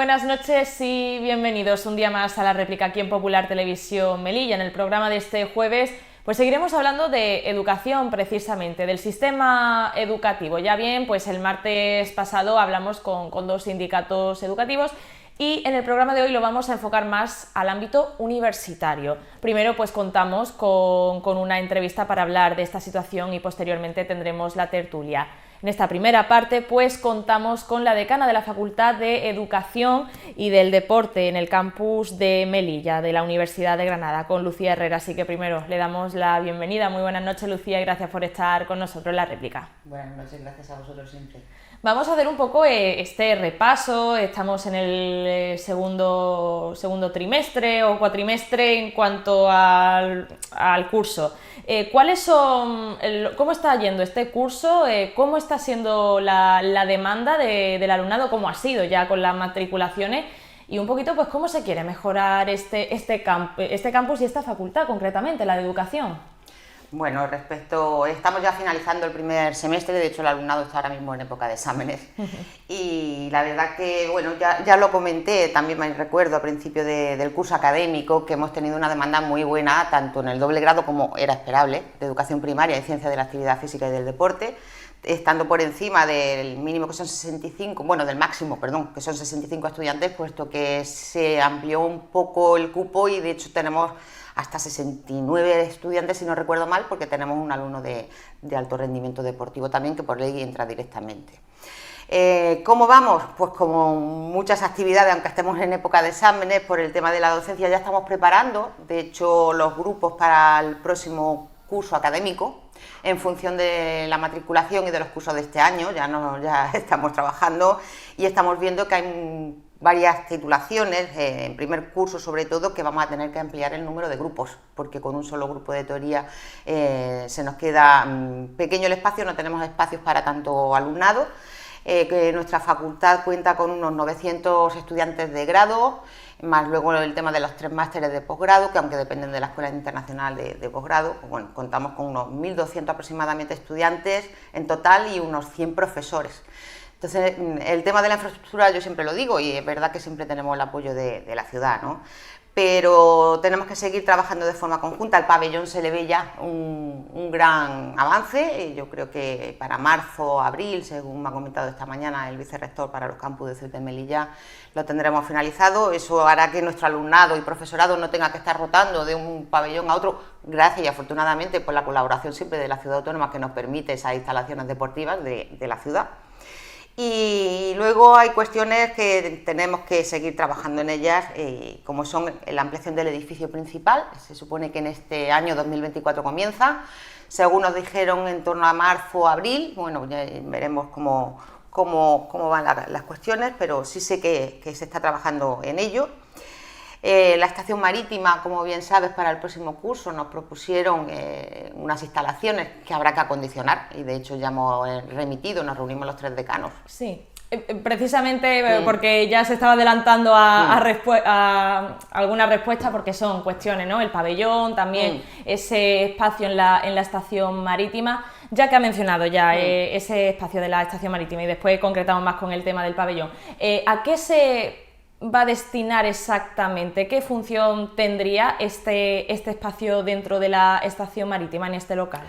buenas noches y bienvenidos un día más a la réplica aquí en Popular Televisión Melilla. En el programa de este jueves pues seguiremos hablando de educación precisamente, del sistema educativo. Ya bien, pues el martes pasado hablamos con dos sindicatos educativos y en el programa de hoy lo vamos a enfocar más al ámbito universitario. Primero pues contamos con una entrevista para hablar de esta situación y posteriormente tendremos la tertulia. En esta primera parte pues contamos con la decana de la Facultad de Educación y del Deporte en el campus de Melilla, de la Universidad de Granada, con Lucía Herrera. Así que primero le damos la bienvenida. Muy buenas noches, Lucía, y gracias por estar con nosotros en la réplica. Buenas noches, gracias a vosotros siempre. Vamos a hacer un poco este repaso. Estamos en el segundo trimestre o cuatrimestre en cuanto al curso. ¿Cuáles son, cómo está yendo este curso? ¿Cómo está siendo la demanda del alumnado? ¿Cómo ha sido ya con las matriculaciones? Y un poquito, pues, ¿cómo se quiere mejorar este campus y esta facultad concretamente, la de educación? Bueno, estamos ya finalizando el primer semestre, de hecho el alumnado está ahora mismo en época de exámenes y la verdad que, bueno, ya lo comenté, también me recuerdo al principio del curso académico que hemos tenido una demanda muy buena, tanto en el doble grado como era esperable, de educación primaria y ciencia de la actividad física y del deporte, estando por encima del mínimo que son 65, bueno, del máximo, perdón, que son 65 estudiantes, puesto que se amplió un poco el cupo y de hecho tenemos hasta 69 estudiantes, si no recuerdo mal, porque tenemos un alumno de alto rendimiento deportivo también, que por ley entra directamente. ¿Cómo vamos? Pues como muchas actividades, aunque estemos en época de exámenes, por el tema de la docencia ya estamos preparando, de hecho, los grupos para el próximo curso académico, en función de la matriculación y de los cursos de este año, ya estamos trabajando y estamos viendo que hay varias titulaciones, en primer curso sobre todo, que vamos a tener que ampliar el número de grupos, porque con un solo grupo de teoría se nos queda pequeño el espacio, no tenemos espacios para tanto alumnado, que nuestra facultad cuenta con unos 900 estudiantes de grado, más luego el tema de los 3 másteres de posgrado, que aunque dependen de la Escuela Internacional de Posgrado, pues bueno, contamos con unos 1.200 aproximadamente estudiantes en total y unos 100 profesores. Entonces, el tema de la infraestructura yo siempre lo digo y es verdad que siempre tenemos el apoyo de la ciudad, ¿no? Pero tenemos que seguir trabajando de forma conjunta. Al pabellón se le ve ya un gran avance y yo creo que para marzo, abril, según me ha comentado esta mañana el vicerrector para los campus de Ceuta y Melilla, lo tendremos finalizado. Eso hará que nuestro alumnado y profesorado no tenga que estar rotando de un pabellón a otro, gracias y afortunadamente por la colaboración siempre de la ciudad autónoma que nos permite esas instalaciones deportivas de la ciudad. Y luego hay cuestiones que tenemos que seguir trabajando en ellas, como son la ampliación del edificio principal. Se supone que en este año 2024 comienza, según nos dijeron en torno a marzo o abril. Bueno, ya veremos cómo van las cuestiones, pero sí sé que se está trabajando en ello. La estación marítima, como bien sabes, para el próximo curso nos propusieron unas instalaciones que habrá que acondicionar y de hecho ya hemos remitido, nos reunimos los 3 decanos. Sí, precisamente porque ya se estaba adelantando a algunas respuestas porque son cuestiones, ¿no? El pabellón, también ese espacio en la estación marítima, ya que ha mencionado ya ese espacio de la estación marítima y después concretamos más con el tema del pabellón. ¿A qué se va a destinar exactamente? ¿Qué función tendría este espacio dentro de la estación marítima en este local?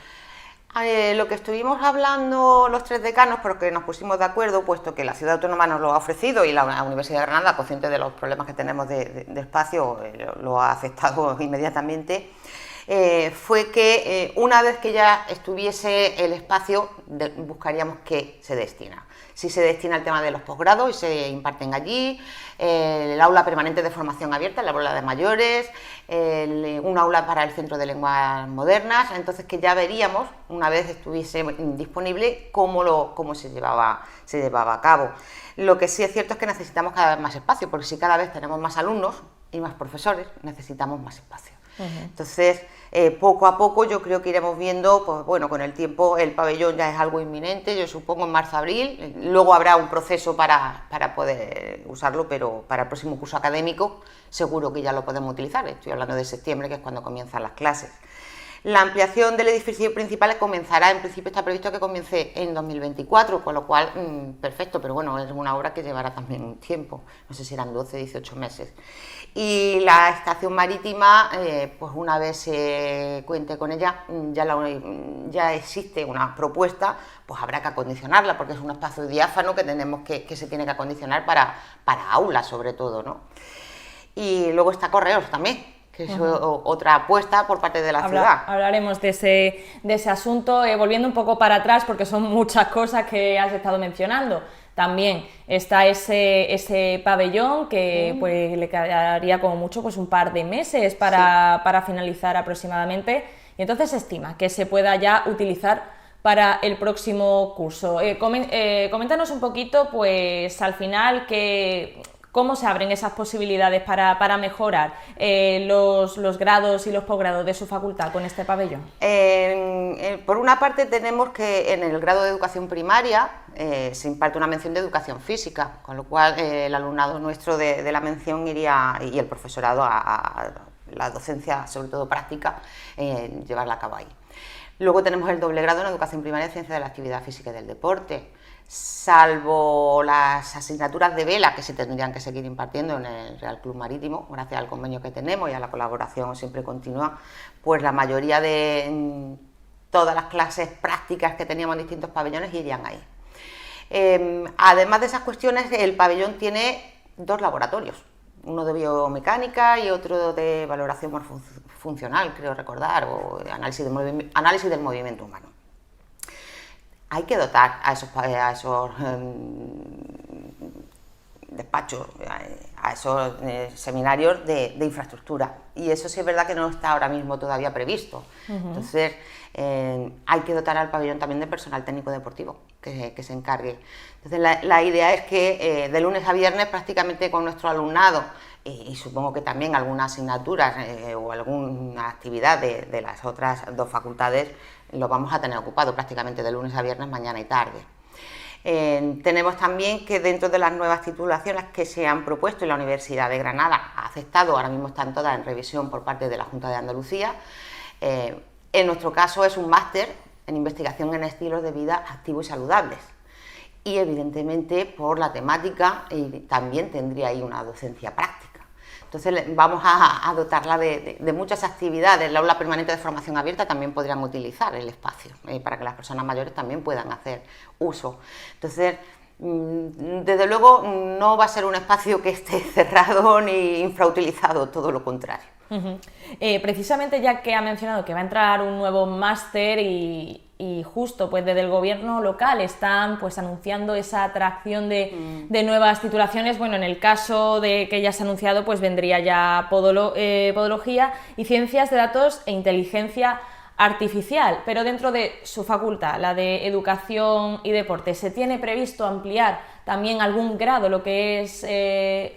Lo que estuvimos hablando los 3 decanos, porque nos pusimos de acuerdo, puesto que la ciudad autónoma nos lo ha ofrecido y la Universidad de Granada, consciente de los problemas que tenemos de espacio, lo ha aceptado inmediatamente, fue que una vez que ya estuviese el espacio, buscaríamos qué se destina. Si se destina al tema de los posgrados y se imparten allí, el aula permanente de formación abierta, la aula de mayores, un aula para el centro de lenguas modernas, entonces que ya veríamos, una vez estuviese disponible, cómo se llevaba a cabo. Lo que sí es cierto es que necesitamos cada vez más espacio, porque si cada vez tenemos más alumnos y más profesores, necesitamos más espacio. Entonces, poco a poco yo creo que iremos viendo, pues bueno, con el tiempo el pabellón ya es algo inminente, yo supongo en marzo-abril, luego habrá un proceso para poder usarlo, pero para el próximo curso académico seguro que ya lo podemos utilizar, estoy hablando de septiembre, que es cuando comienzan las clases. La ampliación del edificio principal comenzará, en principio está previsto que comience en 2024, con lo cual, perfecto, pero bueno, es una obra que llevará también un tiempo, no sé si eran 12, 18 meses. Y la estación marítima, pues una vez se cuente con ella, ya existe una propuesta, pues habrá que acondicionarla, porque es un espacio diáfano que tenemos que se tiene que acondicionar para aulas sobre todo, ¿no? Y luego está Correos también, que es otra apuesta por parte de la ciudad. Hablaremos de ese asunto, volviendo un poco para atrás, porque son muchas cosas que has estado mencionando. También está ese pabellón que pues, le quedaría como mucho pues, un par de meses para finalizar aproximadamente, y entonces se estima que se pueda ya utilizar para el próximo curso. Coméntanos un poquito, pues al final, cómo se abren esas posibilidades para mejorar los grados y los posgrados de su facultad con este pabellón. Por una parte tenemos que en el grado de educación primaria se imparte una mención de educación física, con lo cual el alumnado nuestro de la mención iría, y el profesorado a la docencia, sobre todo práctica, llevarla a cabo ahí. Luego tenemos el doble grado en educación primaria de ciencia de la actividad física y del deporte. Salvo las asignaturas de vela que se tendrían que seguir impartiendo en el Real Club Marítimo, gracias al convenio que tenemos y a la colaboración siempre continua, pues la mayoría de todas las clases prácticas que teníamos en distintos pabellones irían ahí. Además de esas cuestiones, el pabellón tiene 2 laboratorios, uno de biomecánica y otro de valoración morfofuncional, creo recordar, o análisis del movimiento humano. Hay que dotar a esos despachos, a esos seminarios de infraestructura, y eso sí es verdad que no está ahora mismo todavía previsto. Entonces hay que dotar al pabellón también de personal técnico deportivo que se encargue. Entonces la idea es que de lunes a viernes prácticamente con nuestro alumnado, y supongo que también algunas asignaturas o alguna actividad de las otras 2 facultades, lo vamos a tener ocupado prácticamente de lunes a viernes, mañana y tarde. Tenemos también que dentro de las nuevas titulaciones que se han propuesto y la Universidad de Granada ha aceptado, ahora mismo están todas en revisión por parte de la Junta de Andalucía, en nuestro caso es un máster en investigación en estilos de vida activos y saludables. Y evidentemente por la temática también tendría ahí una docencia práctica. Entonces vamos a dotarla de muchas actividades. La aula permanente de formación abierta también podrían utilizar el espacio para que las personas mayores también puedan hacer uso. Entonces, desde luego no va a ser un espacio que esté cerrado ni infrautilizado, todo lo contrario. Precisamente ya que ha mencionado que va a entrar un nuevo máster y justo pues desde el gobierno local están pues anunciando esa atracción de nuevas titulaciones, bueno, en el caso de que ya se ha anunciado pues vendría ya podología y ciencias de datos e inteligencia artificial, pero dentro de su facultad, la de educación y deporte, ¿se tiene previsto ampliar también algún grado, lo que es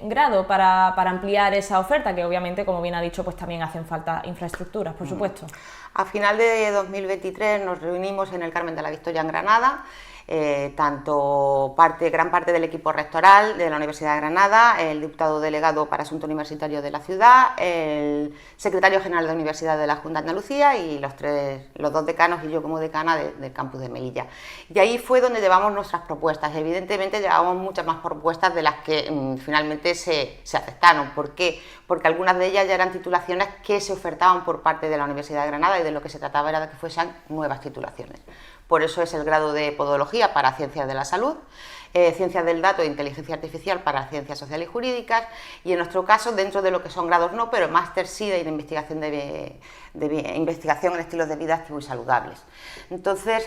grado para ampliar esa oferta, que obviamente, como bien ha dicho, pues también hacen falta infraestructuras, por supuesto? A final de 2023 nos reunimos en el Carmen de la Victoria en Granada, gran parte del equipo rectoral de la Universidad de Granada, el diputado delegado para Asuntos Universitarios de la ciudad, el secretario general de la Universidad de la Junta de Andalucía y los 2 decanos y yo como decana del campus de Melilla. Y ahí fue donde llevamos nuestras propuestas. Evidentemente llevamos muchas más propuestas de las que finalmente se aceptaron. ¿Por qué? Porque algunas de ellas ya eran titulaciones que se ofertaban por parte de la Universidad de Granada y de lo que se trataba era de que fuesen nuevas titulaciones. Por eso es el grado de podología para ciencias de la salud, ciencias del dato e inteligencia artificial para ciencias sociales y jurídicas, y en nuestro caso, dentro de lo que son grados no, pero máster sí de investigación investigación en estilos de vida activos y saludables. Entonces,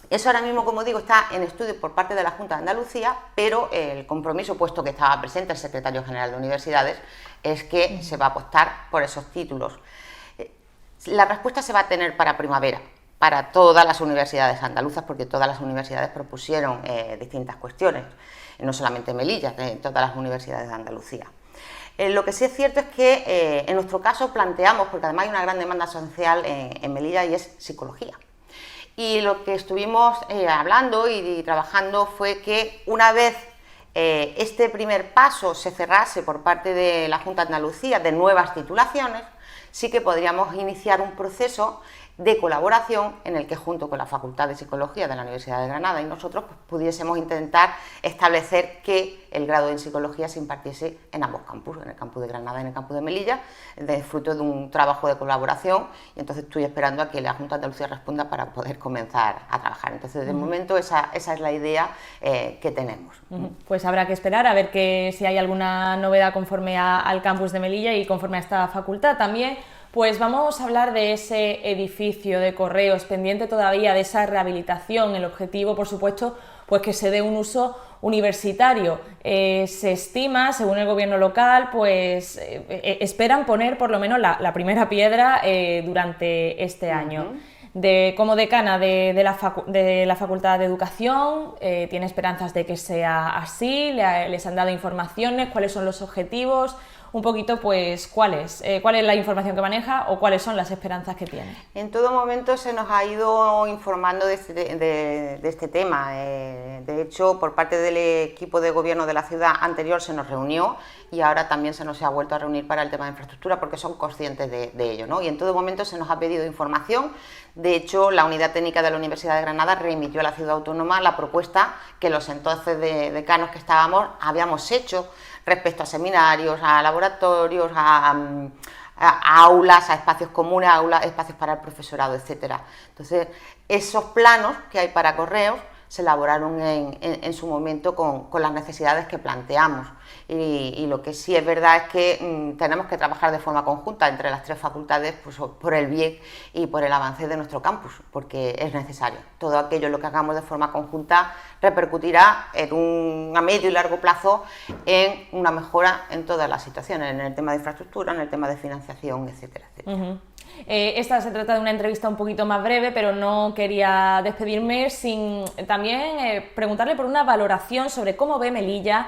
eso ahora mismo, como digo, está en estudio por parte de la Junta de Andalucía, pero el compromiso, puesto que estaba presente el secretario general de universidades, es que se va a apostar por esos títulos. La respuesta se va a tener para primavera, para todas las universidades andaluzas, porque todas las universidades propusieron distintas cuestiones, no solamente Melilla, todas las universidades de Andalucía. Lo que sí es cierto es que en nuestro caso planteamos, porque además hay una gran demanda social en Melilla y es psicología. Y lo que estuvimos hablando y trabajando fue que una vez este primer paso se cerrase por parte de la Junta de Andalucía de nuevas titulaciones, sí que podríamos iniciar un proceso de colaboración en el que junto con la Facultad de Psicología de la Universidad de Granada y nosotros pues, pudiésemos intentar establecer que el grado en Psicología se impartiese en ambos campus, en el campus de Granada y en el campus de Melilla, fruto de un trabajo de colaboración, y entonces estoy esperando a que la Junta de Andalucía responda para poder comenzar a trabajar. Entonces, de momento, esa es la idea que tenemos. Pues habrá que esperar a ver si hay alguna novedad conforme al campus de Melilla y conforme a esta facultad también. Pues vamos a hablar de ese edificio de Correos pendiente todavía de esa rehabilitación. El objetivo, por supuesto, pues que se dé un uso universitario. Se estima, según el gobierno local, pues esperan poner por lo menos la primera piedra durante este año. Como decana de la Facultad de Educación, tiene esperanzas de que sea así, les han dado informaciones, cuáles son los objetivos, un poquito pues cuál es la información que maneja o cuáles son las esperanzas que tiene. En todo momento se nos ha ido informando de este tema. De hecho, por parte del equipo de gobierno de la ciudad anterior se nos reunió y ahora también se nos ha vuelto a reunir para el tema de infraestructura porque son conscientes de ello, ¿no? Y en todo momento se nos ha pedido información. De hecho, la Unidad Técnica de la Universidad de Granada remitió a la Ciudad Autónoma la propuesta que los entonces decanos que estábamos habíamos hecho respecto a seminarios, a laboratorios, a aulas, a espacios comunes, a espacios para el profesorado, etcétera. Entonces, esos planos que hay para Correos se elaboraron en su momento con las necesidades que planteamos. Y lo que sí es verdad es que tenemos que trabajar de forma conjunta entre las tres facultades pues, por el bien y por el avance de nuestro campus, porque es necesario. Todo aquello lo que hagamos de forma conjunta repercutirá a medio y largo plazo en una mejora en todas las situaciones, en el tema de infraestructura, en el tema de financiación, etcétera, etcétera. Esta se trata de una entrevista un poquito más breve, pero no quería despedirme sin también preguntarle por una valoración sobre cómo ve Melilla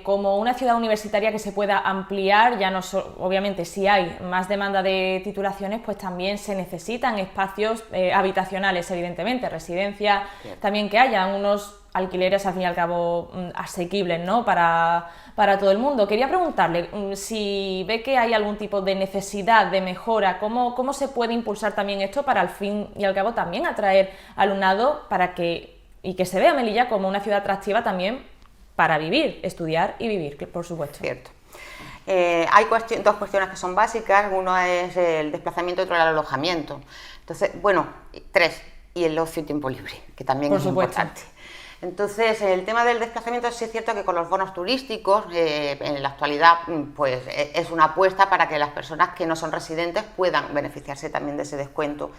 como una ciudad universitaria que se pueda ampliar. Ya no obviamente, si hay más demanda de titulaciones, pues también se necesitan espacios habitacionales, evidentemente, residencias, también que haya unos alquileres al fin y al cabo asequibles, ¿no? para todo el mundo. Quería preguntarle si ve que hay algún tipo de necesidad de mejora, cómo se puede impulsar también esto para al fin y al cabo también atraer alumnado y que se vea Melilla como una ciudad atractiva también para vivir, estudiar y vivir, por supuesto. Cierto. Hay dos cuestiones que son básicas, uno es el desplazamiento y otro el alojamiento. Entonces, bueno, tres, y el ocio y tiempo libre, que también es importante. Entonces, el tema del desplazamiento sí es cierto que con los bonos turísticos, en la actualidad, pues es una apuesta para que las personas que no son residentes puedan beneficiarse también de ese descuento.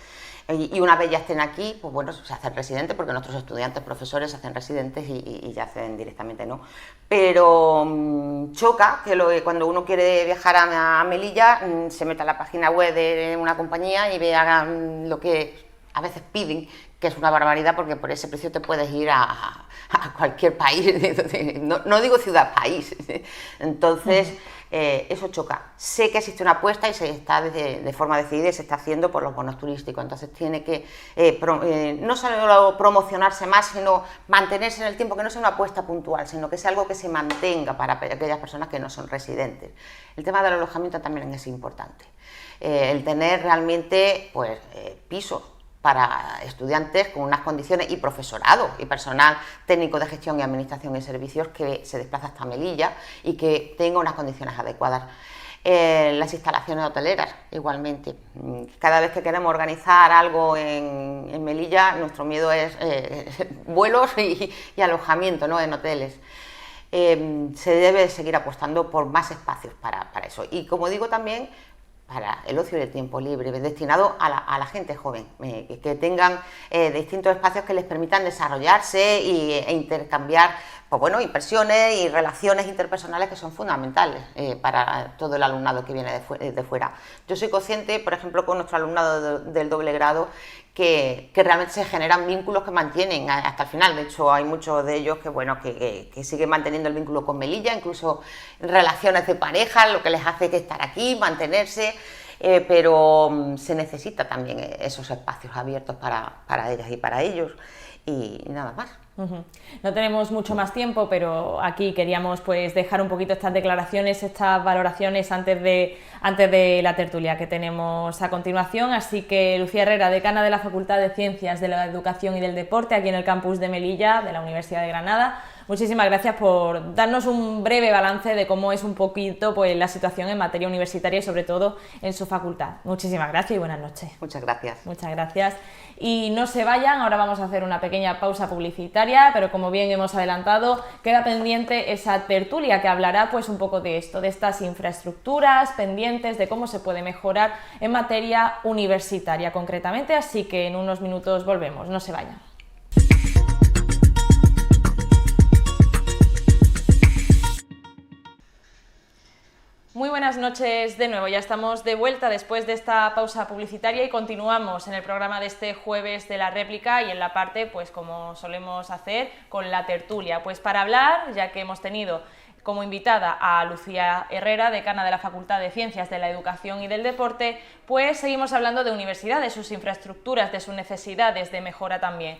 Y una vez ya estén aquí, pues bueno, se hacen residentes, porque nuestros estudiantes, profesores, se hacen residentes y ya hacen directamente, ¿no? Pero choca que cuando uno quiere viajar a Melilla, se meta a la página web de una compañía y vea lo que a veces piden, que es una barbaridad, porque por ese precio te puedes ir a cualquier país, no digo ciudad, país. Entonces, eso choca. Sé que existe una apuesta y se está de forma decidida y se está haciendo por los bonos turísticos, entonces tiene que no solo promocionarse más, sino mantenerse en el tiempo, que no sea una apuesta puntual, sino que sea algo que se mantenga para aquellas personas que no son residentes. El tema del alojamiento también es importante. El tener realmente pues, pisos para estudiantes con unas condiciones y profesorado y personal técnico de gestión y administración y servicios que se desplaza hasta Melilla y que tenga unas condiciones adecuadas. Las instalaciones hoteleras, igualmente. Cada vez que queremos organizar algo en Melilla, nuestro miedo es vuelos y alojamiento, ¿no? En hoteles. Se debe seguir apostando por más espacios para eso. Y como digo también, para el ocio y el tiempo libre, destinado a la gente joven, que tengan distintos espacios que les permitan desarrollarse e intercambiar pues bueno, impresiones y relaciones interpersonales que son fundamentales para todo el alumnado que viene de fuera. Yo soy consciente, por ejemplo, con nuestro alumnado del doble grado, que realmente se generan vínculos que mantienen hasta el final. De hecho, hay muchos de ellos que siguen manteniendo el vínculo con Melilla, incluso relaciones de pareja, lo que les hace que estar aquí, mantenerse, pero se necesita también esos espacios abiertos para ellas y para ellos, y nada más. No tenemos mucho más tiempo, pero aquí queríamos pues dejar un poquito estas declaraciones, estas valoraciones antes de la tertulia que tenemos a continuación. Así que Lucía Herrera, decana de la Facultad de Ciencias de la Educación y del Deporte aquí en el campus de Melilla de la Universidad de Granada, muchísimas gracias por darnos un breve balance de cómo es un poquito pues la situación en materia universitaria y sobre todo en su facultad. Muchísimas gracias y buenas noches. Muchas gracias. Muchas gracias. Y no se vayan, ahora vamos a hacer una pequeña pausa publicitaria, pero como bien hemos adelantado, queda pendiente esa tertulia que hablará pues un poco de esto, de estas infraestructuras pendientes, de cómo se puede mejorar en materia universitaria concretamente, así que en unos minutos volvemos, no se vayan. Muy buenas noches de nuevo, ya estamos de vuelta después de esta pausa publicitaria y continuamos en el programa de este jueves de la réplica y en la parte, pues como solemos hacer, con la tertulia. Pues para hablar, ya que hemos tenido como invitada a Lucía Herrera, decana de la Facultad de Ciencias de la Educación y del Deporte, pues seguimos hablando de universidad, de sus infraestructuras, de sus necesidades de mejora también.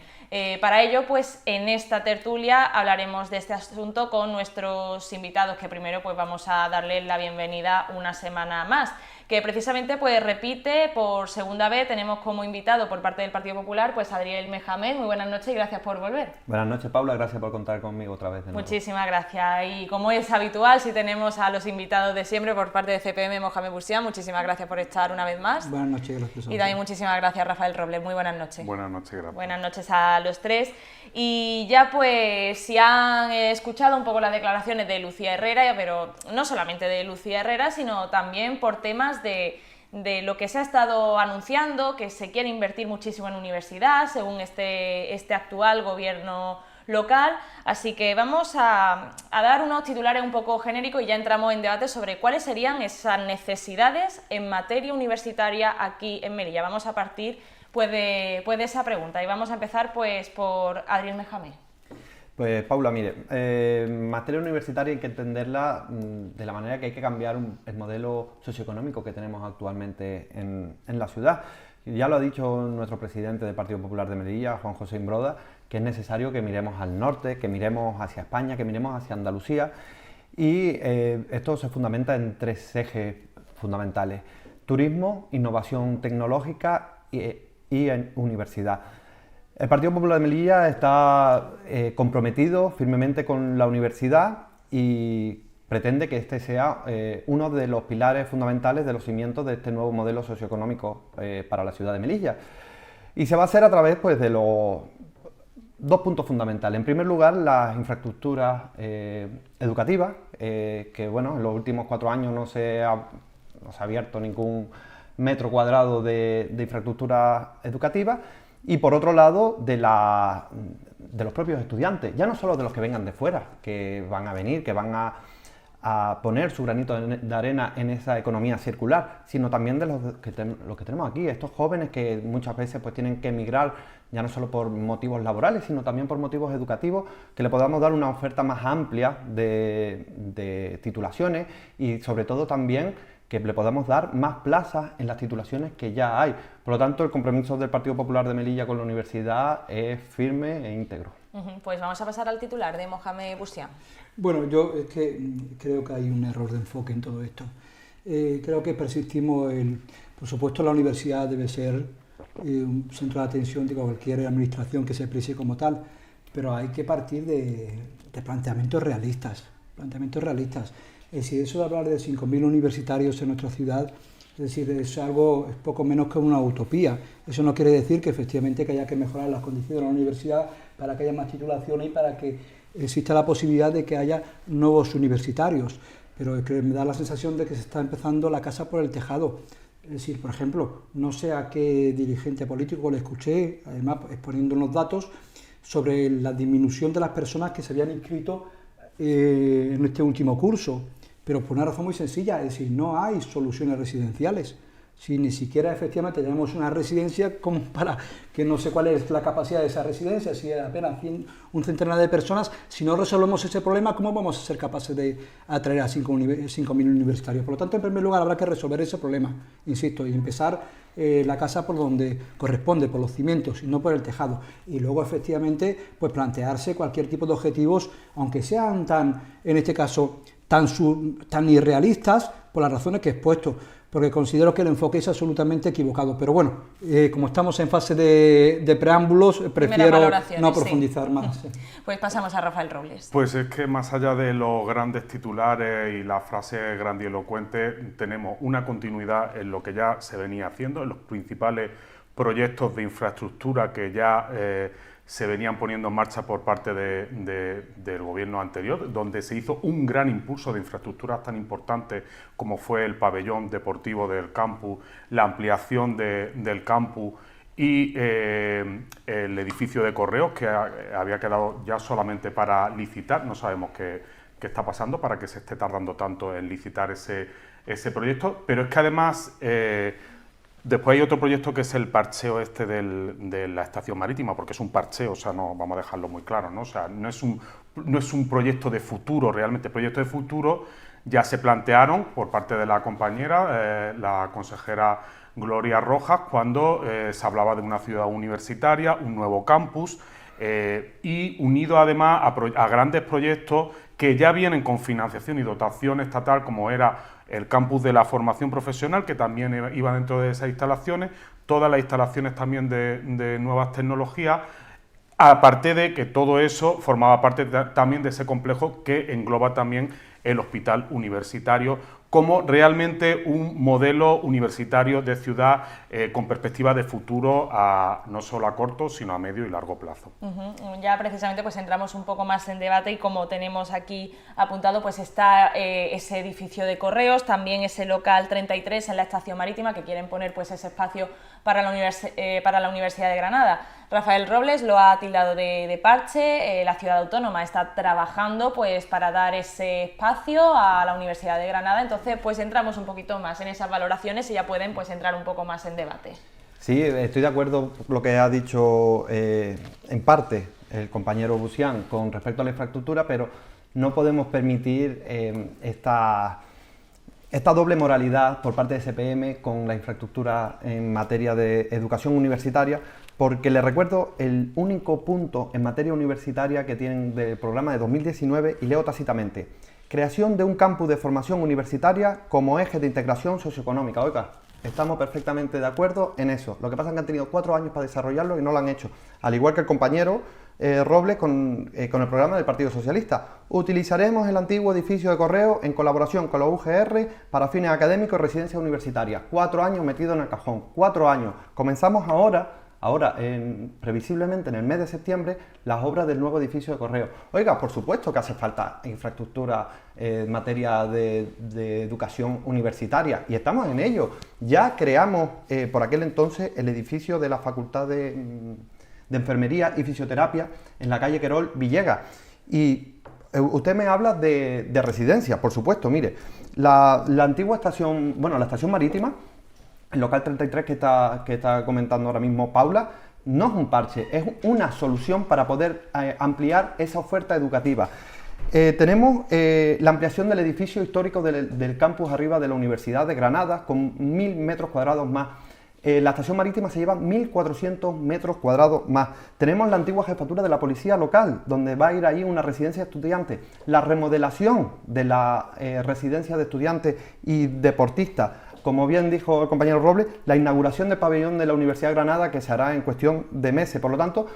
Para ello, pues en esta tertulia hablaremos de este asunto con nuestros invitados, que primero pues vamos a darles la bienvenida una semana más, que precisamente pues repite por segunda vez. Tenemos como invitado por parte del Partido Popular pues Adriel Mehammed. Muy buenas noches y gracias por volver. Buenas noches, Paula, gracias por contar conmigo otra vez de nuevo. Muchísimas gracias, y como es habitual, si tenemos a los invitados de siempre por parte de CPM, Mohamed Bouchia, muchísimas gracias por estar una vez más. Buenas noches, gracias. Y también muchísimas gracias, Rafael Robles. Muy buenas noches. Buenas noches, gracias. Buenas noches a los tres. Y ya pues si han escuchado un poco las declaraciones de Lucía Herrera, pero no solamente de Lucía Herrera, sino también por temas de lo que se ha estado anunciando, que se quiere invertir muchísimo en universidad, según este actual gobierno local. Así que vamos a dar unos titulares un poco genéricos y ya entramos en debate sobre cuáles serían esas necesidades en materia universitaria aquí en Melilla. Vamos a partir pues de esa pregunta y vamos a empezar pues por Adriel Mehammed. Pues Paula, mire, en materia universitaria hay que entenderla de la manera que hay que cambiar el modelo socioeconómico que tenemos actualmente en la ciudad. Ya lo ha dicho nuestro presidente del Partido Popular de Melilla, Juan José Imbroda, que es necesario que miremos al norte, que miremos hacia España, que miremos hacia Andalucía, y esto se fundamenta en tres ejes fundamentales: turismo, innovación tecnológica y en universidad. El Partido Popular de Melilla está comprometido firmemente con la universidad y pretende que este sea uno de los pilares fundamentales de los cimientos de este nuevo modelo socioeconómico para la ciudad de Melilla. Y se va a hacer a través pues, de los dos puntos fundamentales. En primer lugar, las infraestructuras educativas, que bueno, en los últimos 4 años no se ha abierto ningún metro cuadrado de infraestructura educativa. Y por otro lado, de los propios estudiantes, ya no solo de los que vengan de fuera, que van a venir, que van a poner su granito de arena en esa economía circular, sino también de los que tenemos aquí, estos jóvenes que muchas veces pues, tienen que emigrar ya no solo por motivos laborales, sino también por motivos educativos, que le podamos dar una oferta más amplia de titulaciones y sobre todo también que le podamos dar más plazas en las titulaciones que ya hay. Por lo tanto, el compromiso del Partido Popular de Melilla con la universidad es firme e íntegro. Pues vamos a pasar al titular de Mohamed Bouchia. Bueno, yo es que creo que hay un error de enfoque en todo esto. Creo que persistimos por supuesto, la universidad debe ser un centro de atención de cualquier administración que se precie como tal, pero hay que partir de planteamientos realistas. Es decir, eso de hablar de 5.000 universitarios en nuestra ciudad, es decir, es poco menos que una utopía. Eso no quiere decir que efectivamente que haya que mejorar las condiciones de la universidad para que haya más titulaciones y para que exista la posibilidad de que haya nuevos universitarios. Pero es que me da la sensación de que se está empezando la casa por el tejado. Es decir, por ejemplo, no sé a qué dirigente político le escuché, además exponiendo unos datos sobre la disminución de las personas que se habían inscrito en este último curso. Pero por una razón muy sencilla, es decir, no hay soluciones residenciales. Si ni siquiera efectivamente tenemos una residencia como para que no sé cuál es la capacidad de esa residencia, si es apenas un centenar de personas, si no resolvemos ese problema, ¿cómo vamos a ser capaces de atraer a 5.000 universitarios? Por lo tanto, en primer lugar, habrá que resolver ese problema, insisto, y empezar la casa por donde corresponde, por los cimientos y no por el tejado. Y luego, efectivamente, pues plantearse cualquier tipo de objetivos, aunque sean en este caso, tan irrealistas, por las razones que he expuesto, porque considero que el enfoque es absolutamente equivocado. Pero bueno, como estamos en fase de preámbulos, prefiero no profundizar más. Pues pasamos a Rafael Robles. Pues es que más allá de los grandes titulares y las frases grandilocuentes, tenemos una continuidad en lo que ya se venía haciendo, en los principales proyectos de infraestructura que ya se venían poniendo en marcha por parte del gobierno anterior, donde se hizo un gran impulso de infraestructuras tan importantes como fue el pabellón deportivo del campus, la ampliación del campus y el edificio de correos, que había quedado ya solamente para licitar. No sabemos qué está pasando para que se esté tardando tanto en licitar ese proyecto, pero es que además después hay otro proyecto que es el parcheo de la estación marítima, porque es un parcheo, o sea, no vamos a dejarlo muy claro, ¿no? O sea, no es un proyecto de futuro realmente. Proyectos de futuro ya se plantearon por parte de la compañera, la consejera Gloria Rojas, cuando se hablaba de una ciudad universitaria, un nuevo campus, y unido además a grandes proyectos que ya vienen con financiación y dotación estatal, como era el campus de la formación profesional, que también iba dentro de esas instalaciones, todas las instalaciones también de nuevas tecnologías, aparte de que todo eso formaba parte también de ese complejo que engloba también el hospital universitario, como realmente un modelo universitario de ciudad con perspectiva de futuro no solo a corto, sino a medio y largo plazo. Ya precisamente pues entramos un poco más en debate y como tenemos aquí apuntado, pues está ese edificio de correos, también ese local 33 en la estación marítima, que quieren poner pues ese espacio para la Universidad de Granada. Rafael Robles lo ha tildado de parche. La ciudad autónoma está trabajando pues para dar ese espacio a la Universidad de Granada. Entonces pues entramos un poquito más en esas valoraciones y ya pueden pues entrar un poco más en debate. Sí, estoy de acuerdo con lo que ha dicho en parte el compañero Busián con respecto a la infraestructura, pero no podemos permitir esta doble moralidad por parte de SPM con la infraestructura en materia de educación universitaria, porque les recuerdo el único punto en materia universitaria que tienen del programa de 2019, y leo tácitamente: creación de un campus de formación universitaria como eje de integración socioeconómica. Oiga, estamos perfectamente de acuerdo en eso. Lo que pasa es que han tenido 4 años para desarrollarlo y no lo han hecho. Al igual que el compañero Robles con el programa del Partido Socialista. Utilizaremos el antiguo edificio de correo en colaboración con la UGR para fines académicos y residencia universitaria. 4 años metido en el cajón. 4 años. Comenzamos ahora, previsiblemente en el mes de septiembre, las obras del nuevo edificio de correo. Oiga, por supuesto que hace falta infraestructura en materia de educación universitaria, y estamos en ello. Ya creamos por aquel entonces el edificio de la Facultad de Enfermería y Fisioterapia en la calle Querol, Villegas. Y usted me habla de residencia, por supuesto. Mire, la antigua estación, la estación marítima, el local 33 que está comentando ahora mismo Paula, no es un parche, es una solución para poder ampliar esa oferta educativa. Tenemos la ampliación del edificio histórico del campus arriba de la Universidad de Granada, con 1.000 metros cuadrados más. La estación marítima se lleva 1.400 metros cuadrados más. Tenemos la antigua jefatura de la policía local, donde va a ir ahí una residencia de estudiantes. La remodelación de la residencia de estudiantes y deportistas. Como bien dijo el compañero Robles, la inauguración del pabellón de la Universidad de Granada, que se hará en cuestión de meses. Por lo tanto,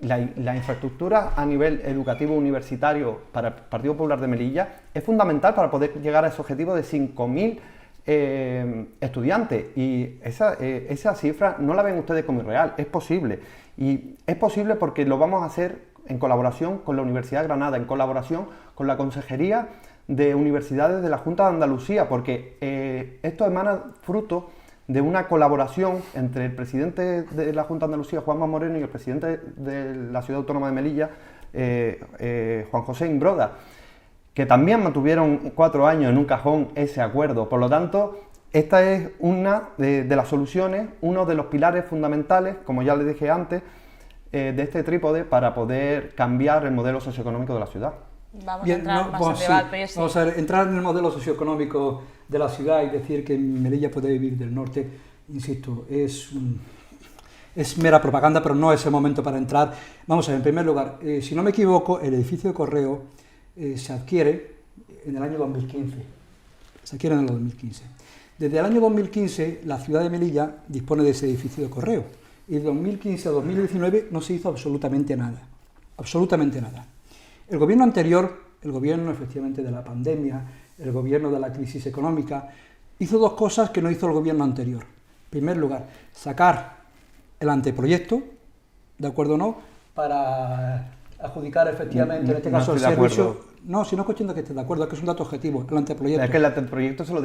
la infraestructura a nivel educativo universitario para el Partido Popular de Melilla es fundamental para poder llegar a ese objetivo de 5.000 estudiantes, y esa cifra no la ven ustedes como irreal, es posible, y es posible porque lo vamos a hacer en colaboración con la Universidad de Granada, en colaboración con la Consejería de Universidades de la Junta de Andalucía, porque esto emana fruto de una colaboración entre el presidente de la Junta de Andalucía, Juanma Moreno, y el presidente de la Ciudad Autónoma de Melilla, Juan José Imbroda, que también mantuvieron 4 años en un cajón ese acuerdo. Por lo tanto, esta es una de las soluciones, uno de los pilares fundamentales, como ya les dije antes, de este trípode para poder cambiar el modelo socioeconómico de la ciudad. Vamos a entrar más en debate. Sí. Vamos a ver, entrar en el modelo socioeconómico de la ciudad y decir que Melilla puede vivir del norte, insisto, es mera propaganda, pero no es el momento para entrar. Vamos a ver, en primer lugar, si no me equivoco, el edificio de correo se adquiere en el año 2015. Se adquiere en el 2015. Desde el año 2015, la ciudad de Melilla dispone de ese edificio de correo. Y de 2015 a 2019 no se hizo absolutamente nada. Absolutamente nada. El gobierno anterior, el gobierno efectivamente de la pandemia, el gobierno de la crisis económica, hizo dos cosas que no hizo el gobierno anterior. En primer lugar, sacar el anteproyecto, ¿de acuerdo o no?, para adjudicar efectivamente, en este caso, el servicio. No, si no es cuestión de que esté de acuerdo, es que es un dato objetivo, el anteproyecto. Es que el anteproyecto se lo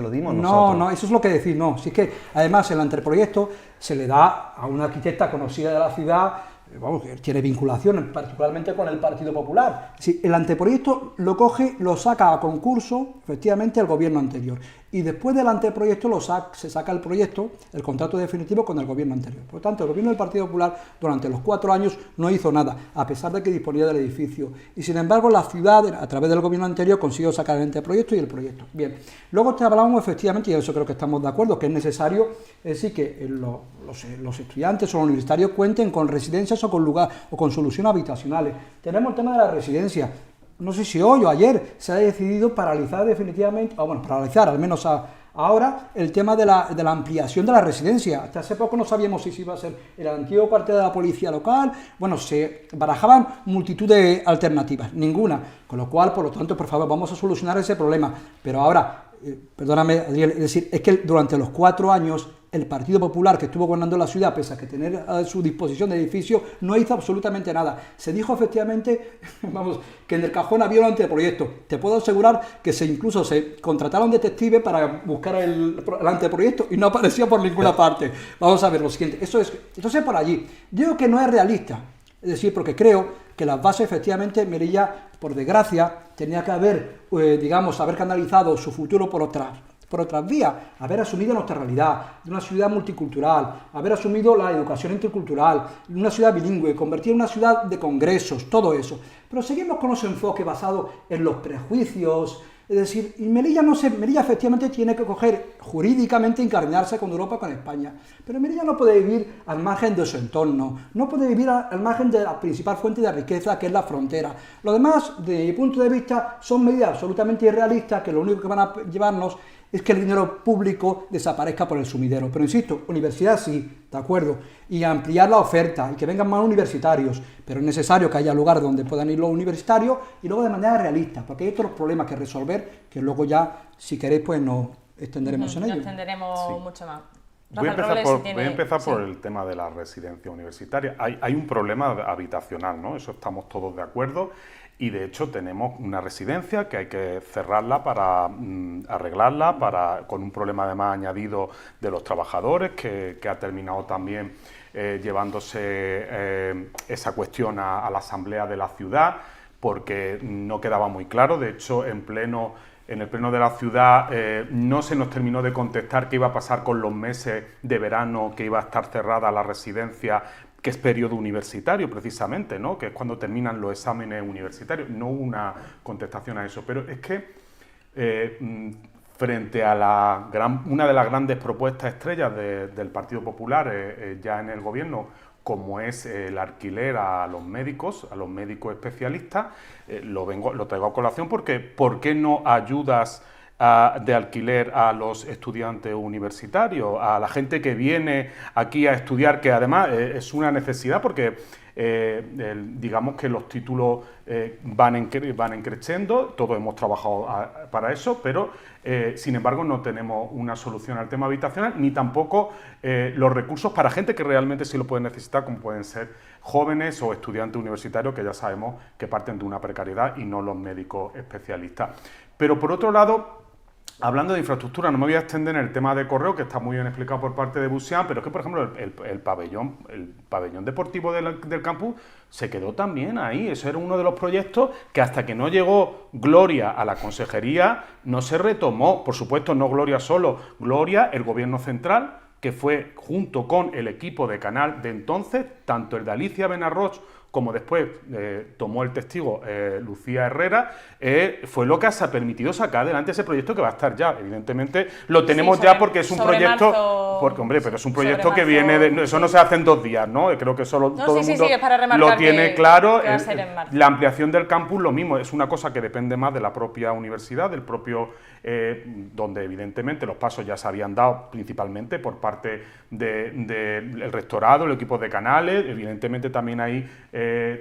dimos nosotros. No, eso es lo que decís, no. Si es que, además, el anteproyecto se le da a una arquitecta conocida de la ciudad, vamos, que tiene vinculación particularmente con el Partido Popular. Si el anteproyecto lo coge, lo saca a concurso, efectivamente, el gobierno anterior. Y después del anteproyecto se saca el proyecto, el contrato definitivo con el gobierno anterior. Por lo tanto, el gobierno del Partido Popular durante los 4 años no hizo nada, a pesar de que disponía del edificio. Y sin embargo, la ciudad, a través del gobierno anterior, consiguió sacar el anteproyecto y el proyecto. Bien, luego te hablábamos efectivamente, y en eso creo que estamos de acuerdo, que es necesario, es decir, que los estudiantes o los universitarios cuenten con residencias o con lugar o con soluciones habitacionales. Tenemos el tema de la residencia. No sé si hoy o ayer se ha decidido paralizar definitivamente, o bueno, paralizar al menos ahora, el tema de la ampliación de la residencia. Hasta hace poco no sabíamos si iba a ser el antiguo cuartel de la policía local. Bueno, se barajaban multitud de alternativas, ninguna. Con lo cual, por lo tanto, por favor, vamos a solucionar ese problema. Pero ahora, perdóname, Adriel, es decir, es que durante los 4 años el Partido Popular, que estuvo gobernando la ciudad, pese a que tener a su disposición de edificio, no hizo absolutamente nada. Se dijo efectivamente, vamos, que en el cajón había un anteproyecto. Te puedo asegurar que incluso se contrataron detectives para buscar el anteproyecto y no apareció por ninguna parte. Vamos a ver lo siguiente. Entonces, por allí, digo que no es realista. Es decir, porque creo que las bases, efectivamente, Melilla, por desgracia, tenía que haber canalizado su futuro por otras vías, haber asumido nuestra realidad, de una ciudad multicultural, haber asumido la educación intercultural, una ciudad bilingüe, convertir en una ciudad de congresos, todo eso. Pero seguimos con ese enfoque basado en los prejuicios, es decir, y Melilla efectivamente tiene que coger jurídicamente, incardinarse con Europa, con España, pero Melilla no puede vivir al margen de su entorno, no puede vivir al margen de la principal fuente de riqueza, que es la frontera. Lo demás, desde mi punto de vista, son medidas absolutamente irrealistas, que lo único que van a llevarnos es que el dinero público desaparezca por el sumidero. Pero insisto, universidad sí, de acuerdo, y ampliar la oferta y que vengan más universitarios, pero es necesario que haya lugar donde puedan ir los universitarios y luego de manera realista, porque hay otros problemas que resolver que luego ya, si queréis, pues nos extenderemos en ello. Nos extenderemos mucho más. Voy a empezar por el tema de la residencia universitaria. Hay un problema habitacional, ¿no? Eso estamos todos de acuerdo. Y de hecho tenemos una residencia que hay que cerrarla para arreglarla, con un problema además añadido de los trabajadores que ha terminado también llevándose esa cuestión a la asamblea de la ciudad, porque no quedaba muy claro. De hecho, en el pleno de la ciudad no se nos terminó de contestar qué iba a pasar con los meses de verano que iba a estar cerrada la residencia, que es periodo universitario precisamente, ¿no? Que es cuando terminan los exámenes universitarios. No hubo una contestación a eso, pero es que frente a una de las grandes propuestas estrellas del Partido Popular ya en el gobierno, como es el alquiler a los médicos especialistas, lo traigo a colación porque ¿por qué no ayudas de alquiler a los estudiantes universitarios, a la gente que viene aquí a estudiar, que además es una necesidad porque digamos que los títulos van creciendo, todos hemos trabajado para eso, pero sin embargo no tenemos una solución al tema habitacional, ni tampoco los recursos para gente que realmente sí lo puede necesitar, como pueden ser jóvenes o estudiantes universitarios, que ya sabemos que parten de una precariedad, y no los médicos especialistas. Pero por otro lado, Hablando de infraestructura, no me voy a extender en el tema de correo, que está muy bien explicado por parte de Busian, pero es que, por ejemplo, el pabellón deportivo del campus se quedó también ahí. Eso era uno de los proyectos que hasta que no llegó Gloria a la consejería no se retomó. Por supuesto, no Gloria solo, Gloria, el gobierno central, que fue junto con el equipo de Canal de entonces, tanto el de Alicia Benarroch como después tomó el testigo Lucía Herrera, fue lo que se ha permitido sacar adelante ese proyecto que va a estar ya. Evidentemente lo tenemos ya porque es un proyecto... Marzo, porque, hombre, pero es un proyecto que viene de... Eso no se hace en 2 días, ¿no? Creo que eso todo el mundo es para lo tiene claro. Que va a ser en marzo. La ampliación del campus, lo mismo, es una cosa que depende más de la propia universidad, del propio... donde evidentemente los pasos ya se habían dado principalmente por parte del rectorado, el equipo de Canales. Evidentemente también ahí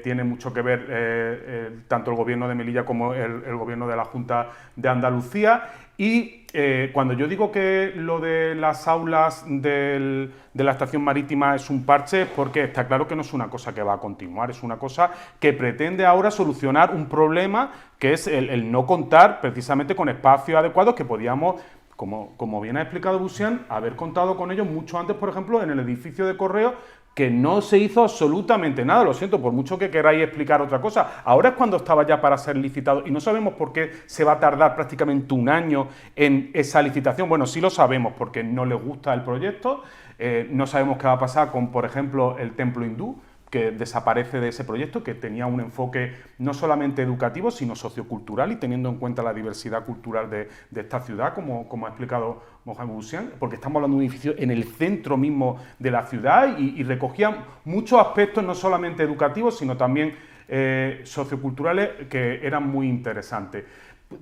tiene mucho que ver tanto el gobierno de Melilla como el gobierno de la Junta de Andalucía. Y cuando yo digo que lo de las aulas de la estación marítima es un parche, es porque está claro que no es una cosa que va a continuar, es una cosa que pretende ahora solucionar un problema que es el no contar precisamente con espacios adecuados que podíamos, como bien ha explicado Busian, haber contado con ellos mucho antes, por ejemplo, en el edificio de correo, que no se hizo absolutamente nada. Lo siento, por mucho que queráis explicar otra cosa. Ahora es cuando estaba ya para ser licitado y no sabemos por qué se va a tardar prácticamente 1 año en esa licitación. Bueno, sí lo sabemos porque no les gusta el proyecto. No sabemos qué va a pasar con, por ejemplo, el templo hindú, que desaparece de ese proyecto, que tenía un enfoque no solamente educativo, sino sociocultural, y teniendo en cuenta la diversidad cultural de esta ciudad, como ha explicado Mohamed Busian, porque estamos hablando de un edificio en el centro mismo de la ciudad y recogía muchos aspectos, no solamente educativos, sino también socioculturales, que eran muy interesantes.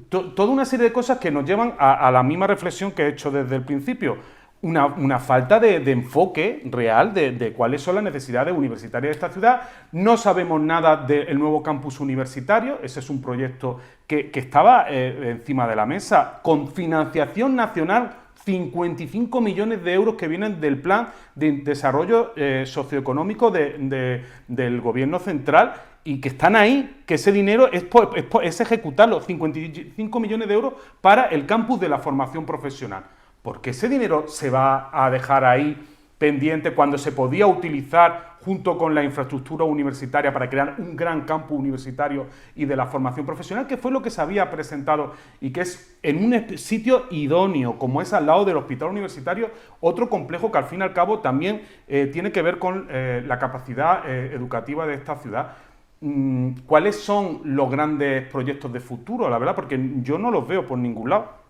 Toda una serie de cosas que nos llevan a la misma reflexión que he hecho desde el principio. Una falta de enfoque real de cuáles son las necesidades universitarias de esta ciudad. No sabemos nada del nuevo campus universitario. Ese es un proyecto que estaba encima de la mesa, con financiación nacional, 55 millones de euros que vienen del Plan de Desarrollo Socioeconómico del Gobierno Central, y que están ahí, que ese dinero es ejecutarlo, 55 millones de euros para el campus de la formación profesional. ¿Por qué ese dinero se va a dejar ahí pendiente cuando se podía utilizar junto con la infraestructura universitaria para crear un gran campus universitario y de la formación profesional, que fue lo que se había presentado y que es en un sitio idóneo, como es al lado del hospital universitario, otro complejo que al fin y al cabo también tiene que ver con la capacidad educativa de esta ciudad? ¿Cuáles son los grandes proyectos de futuro, la verdad? Porque yo no los veo por ningún lado.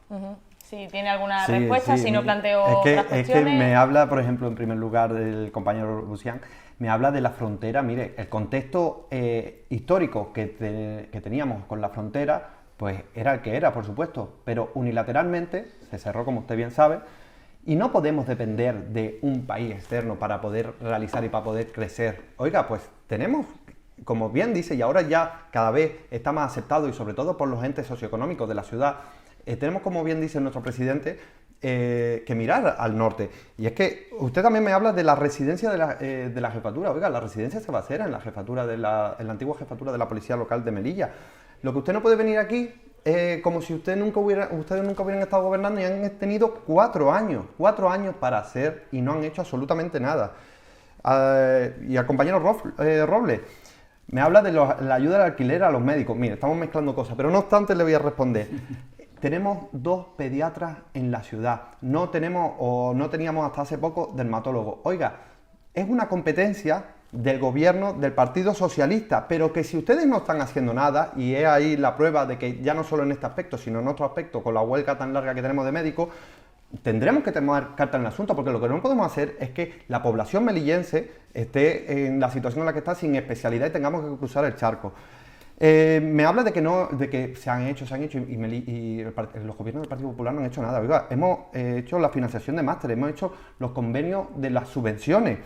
Si tiene alguna respuesta, si no planteo otras cuestiones. Es que me habla, por ejemplo, en primer lugar, del compañero Busian, me habla de la frontera. Mire, el contexto histórico que teníamos con la frontera, pues era el que era, por supuesto, pero unilateralmente se cerró, como usted bien sabe, y no podemos depender de un país externo para poder realizar y para poder crecer. Oiga, pues tenemos, como bien dice, y ahora ya cada vez está más aceptado, y sobre todo por los entes socioeconómicos de la ciudad, tenemos, como bien dice nuestro presidente, que mirar al norte. Y es que usted también me habla de la residencia de la jefatura. Oiga, la residencia se va a hacer en la jefatura en la antigua jefatura de la Policía Local de Melilla. Lo que usted no puede venir aquí como si ustedes nunca hubieran estado gobernando y han tenido 4 años para hacer y no han hecho absolutamente nada. Y al compañero Robles, me habla de la ayuda al alquiler a los médicos. Mire, estamos mezclando cosas, pero no obstante le voy a responder. Tenemos 2 pediatras en la ciudad, no teníamos hasta hace poco dermatólogos. Oiga, es una competencia del gobierno del Partido Socialista, pero que si ustedes no están haciendo nada, y es ahí la prueba de que ya no solo en este aspecto, sino en otro aspecto, con la huelga tan larga que tenemos de médicos, tendremos que tomar carta en el asunto, porque lo que no podemos hacer es que la población melillense esté en la situación en la que está sin especialidad y tengamos que cruzar el charco. Me habla de que se han hecho y los gobiernos del Partido Popular no han hecho nada. Oiga, hemos hecho la financiación de máster, hemos hecho los convenios de las subvenciones.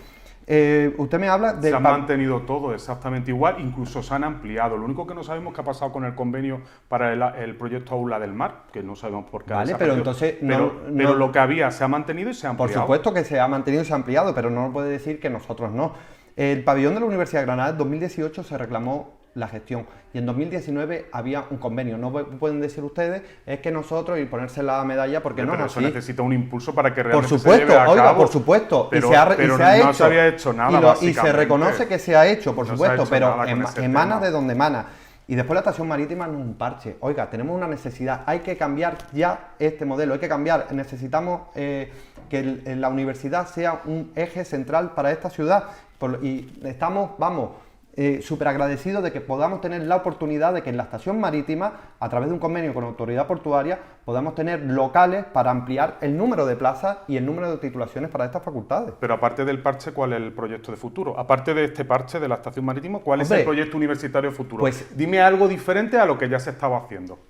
Usted me habla de... Se ha mantenido todo exactamente igual, incluso se han ampliado. Lo único que no sabemos qué ha pasado con el convenio para el proyecto Aula del Mar, que no sabemos por qué. Vale, pero entonces... Pero lo que había se ha mantenido y se ha ampliado. Por supuesto que se ha mantenido y se ha ampliado, pero no puede decir que nosotros no. El pabellón de la Universidad de Granada en 2018 se reclamó la gestión. Y en 2019 había un convenio. No pueden decir ustedes, es que nosotros, y ponerse la medalla, porque no es pero así. eso necesita un impulso para que Por realmente supuesto, se lleve a oiga, cabo. por supuesto. Pero, y se ha no hecho. se había hecho nada, y se básicamente. reconoce que se ha hecho, por No se ha supuesto, hecho pero nada con ese emana tema. de donde emana. Y después la estación marítima no es un parche. Oiga, tenemos una necesidad, hay que cambiar ya este modelo, hay que cambiar. Necesitamos que la universidad sea un eje central para esta ciudad. Y estamos, súper agradecidos de que podamos tener la oportunidad de que en la estación marítima, a través de un convenio con la autoridad portuaria, podamos tener locales para ampliar el número de plazas y el número de titulaciones para estas facultades. Pero aparte del parche, ¿cuál es el proyecto de futuro? Aparte de este parche de la estación marítima, ¿cuál es Hombre, el proyecto universitario futuro? pues dime algo diferente a lo que ya se estaba haciendo.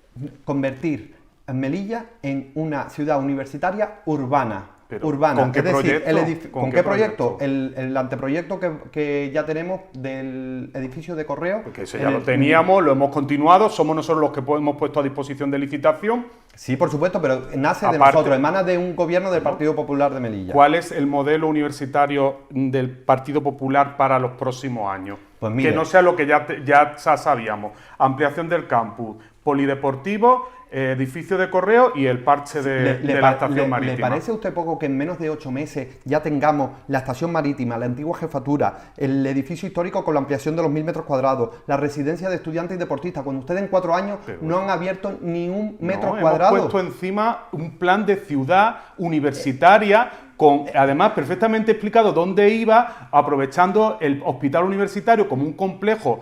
Convertir en Melilla en una ciudad universitaria urbana. Pero, urbana. ¿con qué es decir, proyecto? ¿con qué proyecto? El anteproyecto que ya tenemos del edificio de correo. Porque eso ya lo teníamos, lo hemos continuado, somos nosotros los que hemos puesto a disposición de licitación. Sí, por supuesto, pero nace de Aparte, nosotros, emana de un gobierno del Partido Popular de Melilla. ¿Cuál es el modelo universitario del Partido Popular para los próximos años? Pues mire, que no sea lo que ya sabíamos. Ampliación del campus, polideportivo, edificio de correo y el parche de la estación marítima. ¿Le parece a usted poco que en menos de 8 meses ya tengamos la estación marítima, la antigua jefatura, el edificio histórico con la ampliación de los 1000 metros cuadrados, la residencia de estudiantes y deportistas, cuando ustedes en 4 años no han abierto ni un metro cuadrado? Hemos puesto encima un plan de ciudad universitaria con, además, perfectamente explicado dónde iba, aprovechando el hospital universitario como un complejo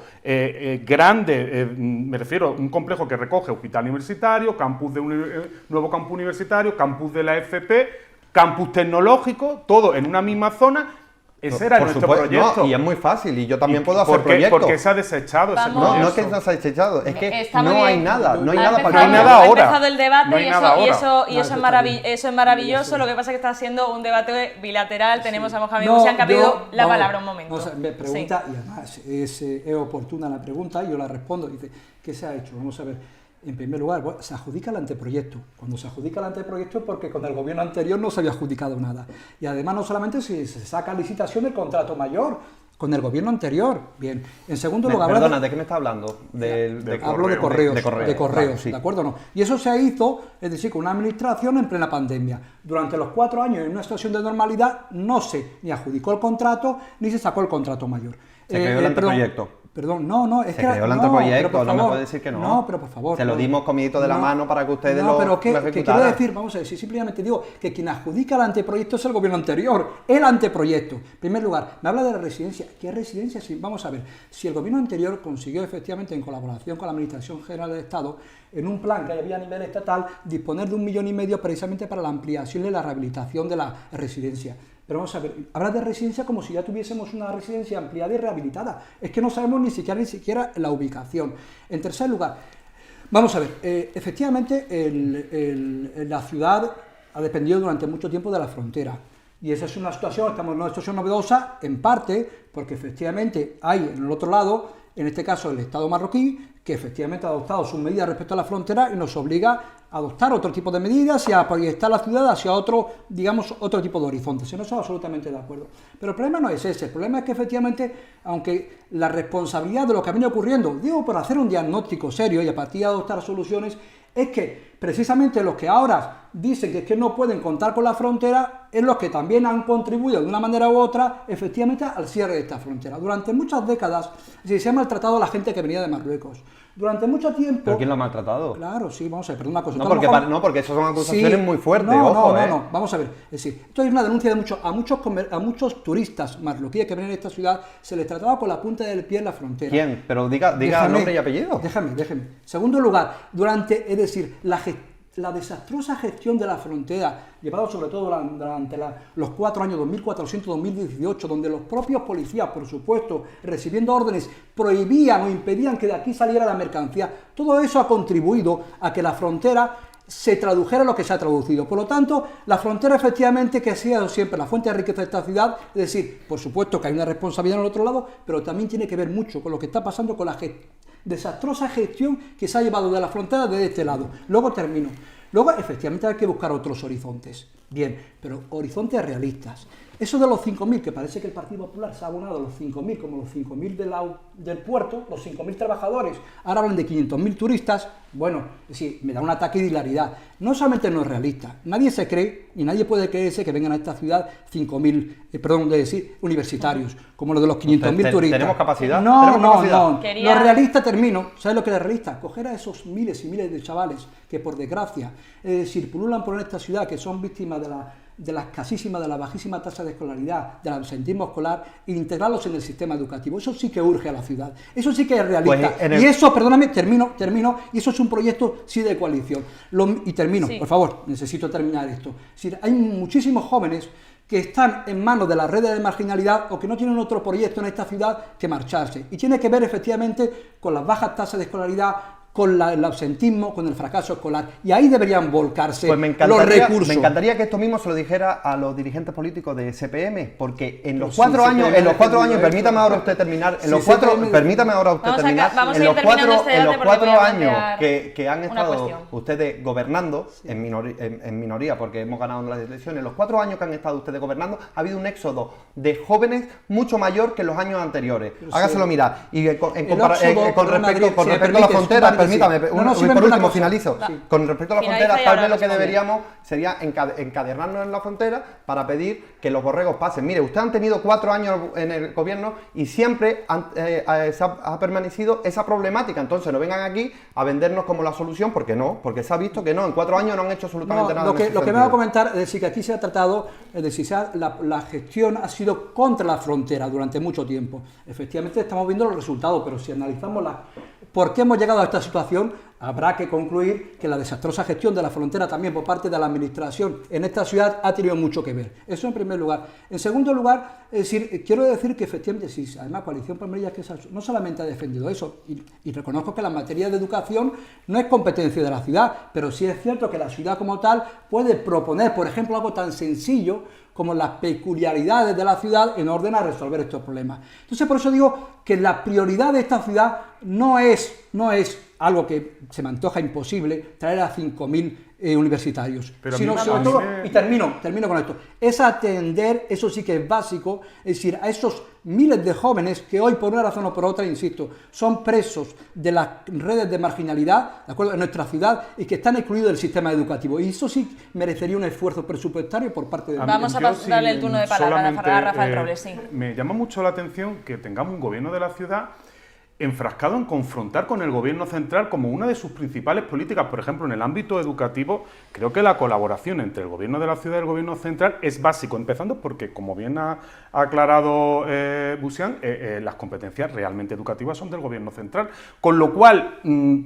grande, me refiero, un complejo que recoge hospital universitario, campus nuevo campus universitario, campus de la FP, campus tecnológico, todo en una misma zona. Ese era nuestro proyecto. No, y es muy fácil, y yo también puedo hacer proyectos. ¿Por qué se ha desechado ese proyecto? No es que no se ha desechado, es que Está no muy hay bien. nada, no hay Ha nada empezado- para No hay nada ahora. Ha empezado el debate No hay y nada ahora. eso es maravilloso. bien. Lo que pasa es que está siendo un debate bilateral. Tenemos a Mohamed No, Hussein que ha pedido yo- la vamos, palabra un momento. vamos a ver, me pregunta, Sí. y además es oportuna la pregunta, y yo la respondo. Dice, ¿qué se ha hecho? Vamos a ver. En primer lugar, bueno, se adjudica el anteproyecto. Cuando se adjudica el anteproyecto es porque con el gobierno anterior no se había adjudicado nada. Y además no solamente se saca a licitación el contrato mayor, con el gobierno anterior. Bien. En segundo lugar... Perdona, ¿de qué me está hablando? Hablo de correos, de correos, correos, sí. ¿de acuerdo? No. Y eso se hizo, es decir, con una administración en plena pandemia. Durante los 4 años, en una situación de normalidad, no se ni adjudicó el contrato, ni se sacó el contrato mayor. Se creó el anteproyecto. Perdón, no, es Se que... creó el no, anteproyecto, pero por no me favor, puede decir que no. No, pero por favor. Se lo dimos comidito de la mano para que ustedes lo pero que ejecutaran. quiero decir, vamos a ver, si simplemente digo que quien adjudica el anteproyecto es el gobierno anterior, el anteproyecto. En primer lugar, me habla de la residencia. ¿Qué residencia? Sí, vamos a ver, si el gobierno anterior consiguió efectivamente, en colaboración con la Administración General del Estado, en un plan que había a nivel estatal, disponer de 1,5 millones precisamente para la ampliación y la rehabilitación de la residencia. Pero vamos a ver, habla de residencia como si ya tuviésemos una residencia ampliada y rehabilitada. Es que no sabemos ni siquiera la ubicación. En tercer lugar, vamos a ver, efectivamente la ciudad ha dependido durante mucho tiempo de la frontera. Y esa es una situación, una situación novedosa, en parte, porque efectivamente hay en el otro lado, en este caso el Estado marroquí, que efectivamente ha adoptado sus medidas respecto a la frontera y nos obliga a adoptar otro tipo de medidas y a proyectar la ciudad hacia otro tipo de horizonte. Si no estoy absolutamente de acuerdo. Pero el problema no es ese. El problema es que efectivamente, aunque la responsabilidad de lo que ha venido ocurriendo, digo, por hacer un diagnóstico serio y a partir de adoptar soluciones, es que precisamente los que ahora dicen que no pueden contar con la frontera es los que también han contribuido de una manera u otra efectivamente al cierre de esta frontera. Durante muchas décadas se ha maltratado a la gente que venía de Marruecos. Durante mucho tiempo... ¿Pero quién lo ha maltratado? Claro, sí, vamos a ver, pero una cosa... No, porque eso son acusaciones muy fuertes, ojo, No, vamos a ver, es decir, esto es una denuncia de a muchos turistas marroquíes que vienen a esta ciudad, se les trataba con la punta del pie en la frontera. ¿Quién? Pero diga nombre y apellido. Déjame. Segundo lugar, la desastrosa gestión de la frontera, llevada sobre todo durante los 4 años 2014-2018, donde los propios policías, por supuesto, recibiendo órdenes, prohibían o impedían que de aquí saliera la mercancía, todo eso ha contribuido a que la frontera se tradujera lo que se ha traducido. Por lo tanto, la frontera efectivamente que ha sido siempre la fuente de riqueza de esta ciudad, es decir, por supuesto que hay una responsabilidad en el otro lado, pero también tiene que ver mucho con lo que está pasando con la desastrosa gestión que se ha llevado de la frontera de este lado. Luego termino. Luego, efectivamente, hay que buscar otros horizontes. Bien, pero horizontes realistas. Eso de los 5.000, que parece que el Partido Popular se ha abonado a los 5.000, como los 5.000 del puerto, los 5.000 trabajadores, ahora hablan de 500.000 turistas, bueno, sí, me da un ataque de hilaridad. No solamente no es realista, nadie se cree, ni nadie puede creerse que vengan a esta ciudad 5.000, universitarios, como los de los 500.000 turistas. ¿Tenemos capacidad? No. Quería... Lo realista, termino, ¿sabes lo que es realista? Coger a esos miles y miles de chavales que por desgracia pululan por esta ciudad, que son víctimas de la bajísima tasa de escolaridad, del absentismo escolar, e integrarlos en el sistema educativo. Eso sí que urge a la ciudad, eso sí que es realista. Pues y eso, perdóname, termino, y eso es un proyecto sí de coalición. Y termino, sí. Por favor, necesito terminar esto. Es decir, hay muchísimos jóvenes que están en manos de las redes de marginalidad o que no tienen otro proyecto en esta ciudad que marcharse. Y tiene que ver efectivamente con las bajas tasas de escolaridad, con el absentismo, con el fracaso escolar. Y ahí deberían volcarse los recursos. Me encantaría que esto mismo se lo dijera a los dirigentes políticos de SPM, porque en los 4 años, permítame ahora usted terminar, en los 4 años que han estado ustedes gobernando, en minoría, porque hemos ganado las elecciones, en los 4 años que han estado ustedes gobernando, ha habido un éxodo de jóvenes mucho mayor que en los años anteriores. Hágaselo mirar. Y con respecto a la frontera, permítame, por último finalizo. Sí. Con respecto a la frontera, tal vez lo que deberíamos sería encadenarnos en la frontera para pedir que los borregos pasen. Mire, ustedes han tenido 4 años en el gobierno y siempre ha permanecido esa problemática. Entonces no vengan aquí a vendernos como la solución, porque no, porque se ha visto que no, en 4 años no han hecho absolutamente nada. Lo que me va a comentar es decir, que aquí se ha tratado, es decir, la gestión ha sido contra la frontera durante mucho tiempo. Efectivamente estamos viendo los resultados, pero si analizamos ¿por qué hemos llegado a esta situación? Habrá que concluir que la desastrosa gestión de la frontera también por parte de la administración en esta ciudad ha tenido mucho que ver. Eso en primer lugar. En segundo lugar, quiero decir que efectivamente, sí, además Coalición por Melilla que no solamente ha defendido eso, y reconozco que la materia de educación no es competencia de la ciudad, pero sí es cierto que la ciudad como tal puede proponer, por ejemplo, algo tan sencillo como las peculiaridades de la ciudad en orden a resolver estos problemas. Entonces, por eso digo que la prioridad de esta ciudad no es algo que se me antoja imposible, traer a 5.000 universitarios, sino sobre todo, y termino con esto, es atender, eso sí que es básico, es decir, a esos miles de jóvenes que hoy por una razón o por otra, insisto, son presos de las redes de marginalidad, ¿de acuerdo?, en nuestra ciudad y que están excluidos del sistema educativo. Y eso sí merecería un esfuerzo presupuestario por parte de... Vamos a darle el turno de palabra a Rafael Robles, sí. Me llama mucho la atención que tengamos un gobierno de la ciudad enfrascado en confrontar con el gobierno central como una de sus principales políticas. Por ejemplo, en el ámbito educativo, creo que la colaboración entre el gobierno de la ciudad y el gobierno central es básico, empezando porque, como bien ha aclarado Busián, las competencias realmente educativas son del gobierno central, con lo cual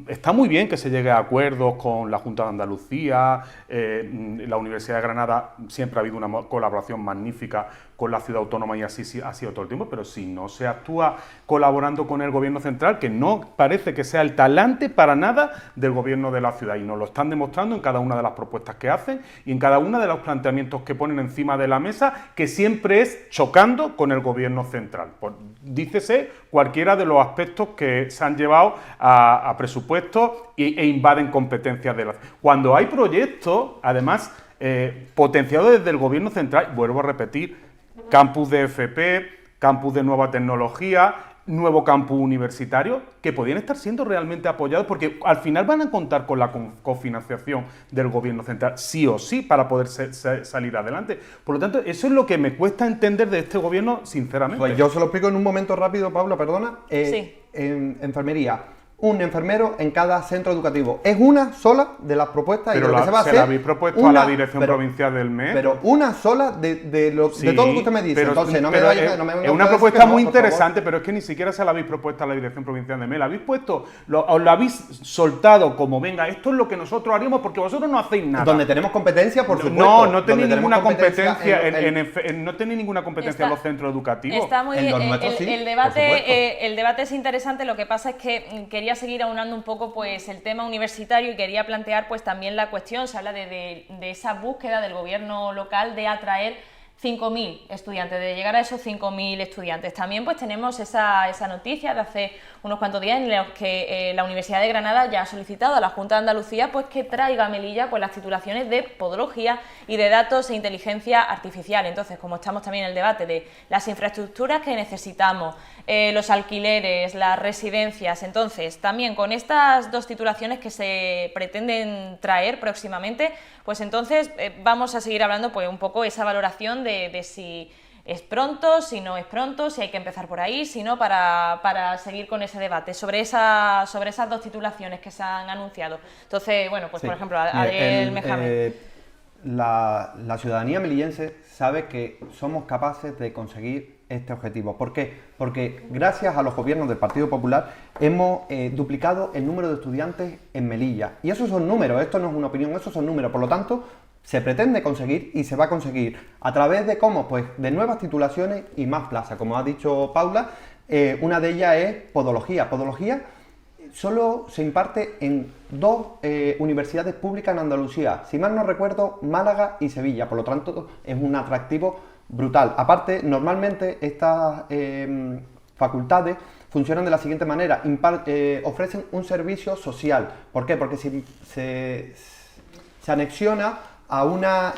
está muy bien que se llegue a acuerdos con la Junta de Andalucía, la Universidad de Granada siempre ha habido una colaboración magnífica con la ciudad autónoma y así ha sido todo el tiempo, pero si no se actúa colaborando con el gobierno central, que no parece que sea el talante para nada del gobierno de la ciudad, y nos lo están demostrando en cada una de las propuestas que hacen y en cada uno de los planteamientos que ponen encima de la mesa, que siempre es chocando con el gobierno central. Pues, dícese cualquiera de los aspectos que se han llevado a presupuestos e invaden competencias de la ciudad. Cuando hay proyectos, además, potenciados desde el gobierno central, vuelvo a repetir, campus de FP, campus de nueva tecnología, nuevo campus universitario, que podrían estar siendo realmente apoyados, porque al final van a contar con la cofinanciación del gobierno central, sí o sí, para poder salir adelante. Por lo tanto, eso es lo que me cuesta entender de este gobierno, sinceramente. Pues yo se lo explico en un momento rápido, Paula, perdona. Sí. En enfermería, un enfermero en cada centro educativo. Es una sola de las propuestas. Pero y lo que se va a hacer, la habéis propuesto a la dirección provincial del MES. Pero una sola de todo lo que usted me dice. Entonces, no me vaya, es una propuesta muy interesante, pero es que ni siquiera se la habéis propuesto a la dirección provincial del MES. La habéis puesto, os la habéis soltado como, venga, esto es lo que nosotros haríamos porque vosotros no hacéis nada. Donde tenemos competencia, por supuesto. No tenéis ninguna competencia no tenéis ninguna competencia en los centros educativos. Está muy bien. El debate es interesante. Lo que pasa es que quería seguir aunando un poco pues el tema universitario y quería plantear pues también la cuestión, se habla de esa búsqueda del gobierno local de atraer 5.000 estudiantes, de llegar a esos 5.000 estudiantes. También pues tenemos esa noticia de hace unos cuantos días en los que la Universidad de Granada ya ha solicitado a la Junta de Andalucía pues que traiga a Melilla pues las titulaciones de podología y de datos e inteligencia artificial. Entonces, como estamos también en el debate de las infraestructuras que necesitamos, los alquileres, las residencias, entonces también con estas 2 titulaciones que se pretenden traer próximamente, pues entonces vamos a seguir hablando pues un poco esa valoración de si es pronto, si no es pronto, si hay que empezar por ahí, si no, para seguir con ese debate sobre esas 2 titulaciones que se han anunciado. Entonces, bueno, pues Sí. por ejemplo, Adriel Mejame. La ciudadanía melillense sabe que somos capaces de conseguir este objetivo. ¿Por qué? Porque gracias a los gobiernos del Partido Popular hemos duplicado el número de estudiantes en Melilla. Y esos son números, esto no es una opinión, esos son números. Por lo tanto, se pretende conseguir y se va a conseguir. ¿A través de cómo? Pues de nuevas titulaciones y más plazas. Como ha dicho Paula, una de ellas es podología. Podología solo se imparte en 2 universidades públicas en Andalucía, si mal no recuerdo, Málaga y Sevilla, por lo tanto es un atractivo brutal. Aparte, normalmente estas facultades funcionan de la siguiente manera, ofrecen un servicio social. ¿Por qué? Porque se anexiona a una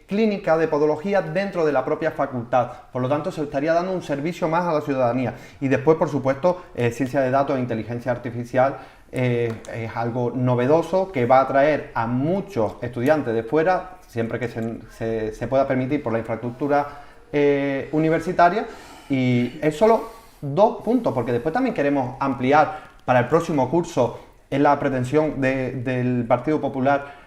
clínica de podología dentro de la propia facultad, por lo tanto se estaría dando un servicio más a la ciudadanía. Y después, por supuesto, ciencia de datos e inteligencia artificial es algo novedoso que va a atraer a muchos estudiantes de fuera, siempre que se pueda permitir por la infraestructura universitaria, y es solo 2 puntos, porque después también queremos ampliar para el próximo curso, es la pretensión del Partido Popular,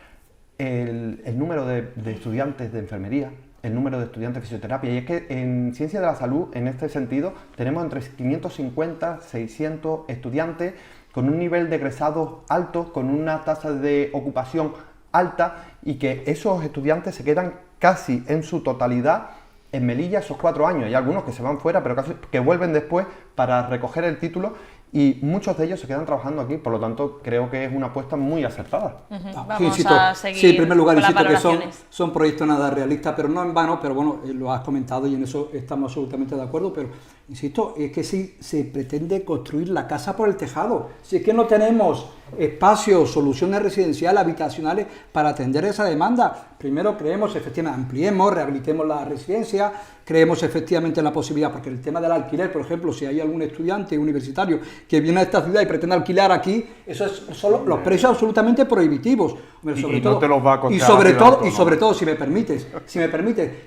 el número de estudiantes de enfermería, el número de estudiantes de fisioterapia. Y es que en ciencia de la salud, en este sentido, tenemos entre 550 y 600 estudiantes con un nivel de egresados alto, con una tasa de ocupación alta, y que esos estudiantes se quedan casi en su totalidad en Melilla esos 4 años. Hay algunos que se van fuera, pero casi que vuelven después para recoger el título, y muchos de ellos se quedan trabajando aquí. Por lo tanto, creo que es una apuesta muy acertada. Vamos a seguir. Sí, en primer lugar, con las insisto que valoraciones. son proyectos nada realistas, pero no en vano, pero bueno, lo has comentado y en eso estamos absolutamente de acuerdo, pero insisto, es que si se pretende construir la casa por el tejado, si es que no tenemos espacios, soluciones residenciales, habitacionales para atender esa demanda. Primero creemos, efectivamente, ampliemos, rehabilitemos la residencia, creemos efectivamente en la posibilidad, porque el tema del alquiler, por ejemplo, si hay algún estudiante universitario que viene a esta ciudad y pretende alquilar aquí, eso es solo los precios absolutamente prohibitivos. Hombre, Y no te los va a contar y sobre la todo, ciudad, y sobre todo, si me permites,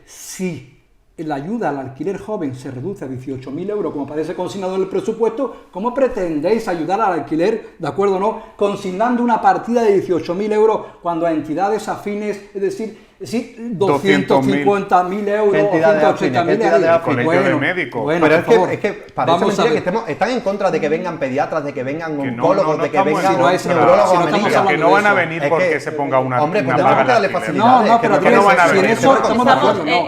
si la ayuda al alquiler joven se reduce a 18.000 euros, como parece consignado en el presupuesto, ¿cómo pretendéis ayudar al alquiler, de acuerdo o no, consignando una partida de 18.000 euros cuando a entidades afines, es decir, 250.000 euros o 180.000 euros? Colegio de médicos. Pero es que parece mentira que están en contra de que vengan pediatras, de que vengan oncólogos, de que vengan neurólogos a Melilla. Que no van a venir porque se ponga una hombre, pues paga tenemos que darle facilidades. No, pero que no van a venir.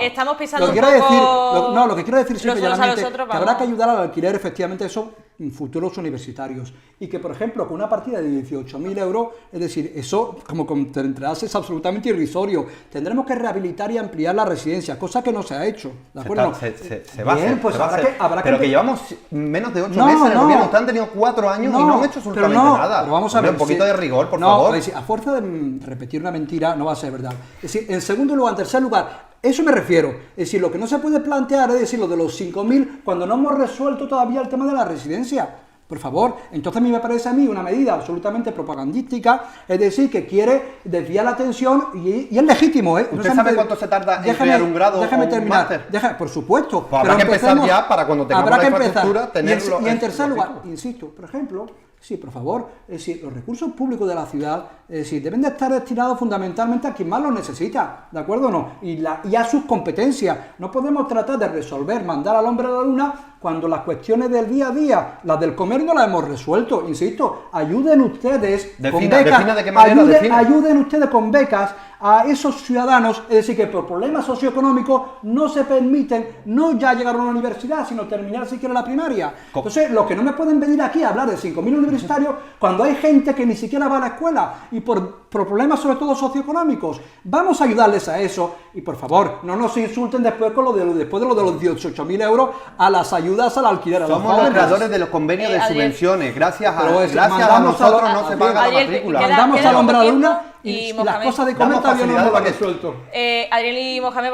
Estamos pisando un poco lo que quiero decir simple y los unos a los llanamente, otros, que habrá que ayudar al alquiler, efectivamente, eso futuros universitarios, y que, por ejemplo, con una partida de 18.000 euros, es decir, eso, como comprenderás, es absolutamente irrisorio. Tendremos que rehabilitar y ampliar la residencia, cosa que no se ha hecho, ¿de acuerdo? Se va a hacer, pues se va a hacer. habrá pero que llevamos menos de 8 meses en el gobierno, ustedes han tenido 4 años y no han hecho absolutamente nada. Pero vamos a ver, un poquito de rigor, por no, favor. A fuerza de repetir una mentira no va a ser verdad. Es decir, en segundo lugar, en tercer lugar, eso me refiero. Es decir, lo que no se puede plantear es decir lo de los 5.000 cuando no hemos resuelto todavía el tema de la residencia. Por favor, entonces a mí me parece una medida absolutamente propagandística, es decir, que quiere desviar la atención y es legítimo, ¿eh? ¿Usted sabe cuánto se tarda en crear un grado o un máster? Por supuesto. Pues habrá que empezar ya para cuando tengamos la infraestructura tenerlo. Y en tercer lugar, insisto, por ejemplo, sí, por favor, es decir, los recursos públicos de la ciudad, es decir, deben de estar destinados fundamentalmente a quien más los necesita, ¿de acuerdo o no? Y a sus competencias. No podemos tratar de resolver, mandar al hombre a la luna cuando las cuestiones del día a día, las del comer, no las hemos resuelto. Insisto, ayuden ustedes con becas, ¿de qué manera? ayuden ustedes con becas a esos ciudadanos, es decir, que por problemas socioeconómicos no se permiten no ya llegar a una universidad, sino terminar siquiera la primaria. Entonces, lo que no me pueden venir aquí a hablar de 5.000 universitarios cuando hay gente que ni siquiera va a la escuela y por problemas sobre todo socioeconómicos. Vamos a ayudarles a eso y por favor, no nos insulten después con después de lo de los 18.000 euros a las ayudas al alquiler. Somos los creadores de los convenios de subvenciones. Gracias a nosotros no se paga la matrícula. Mandamos al hombre a la luna y las Mohamed, cosas de comer todavía no lo han resuelto. Adriel y Mohamed,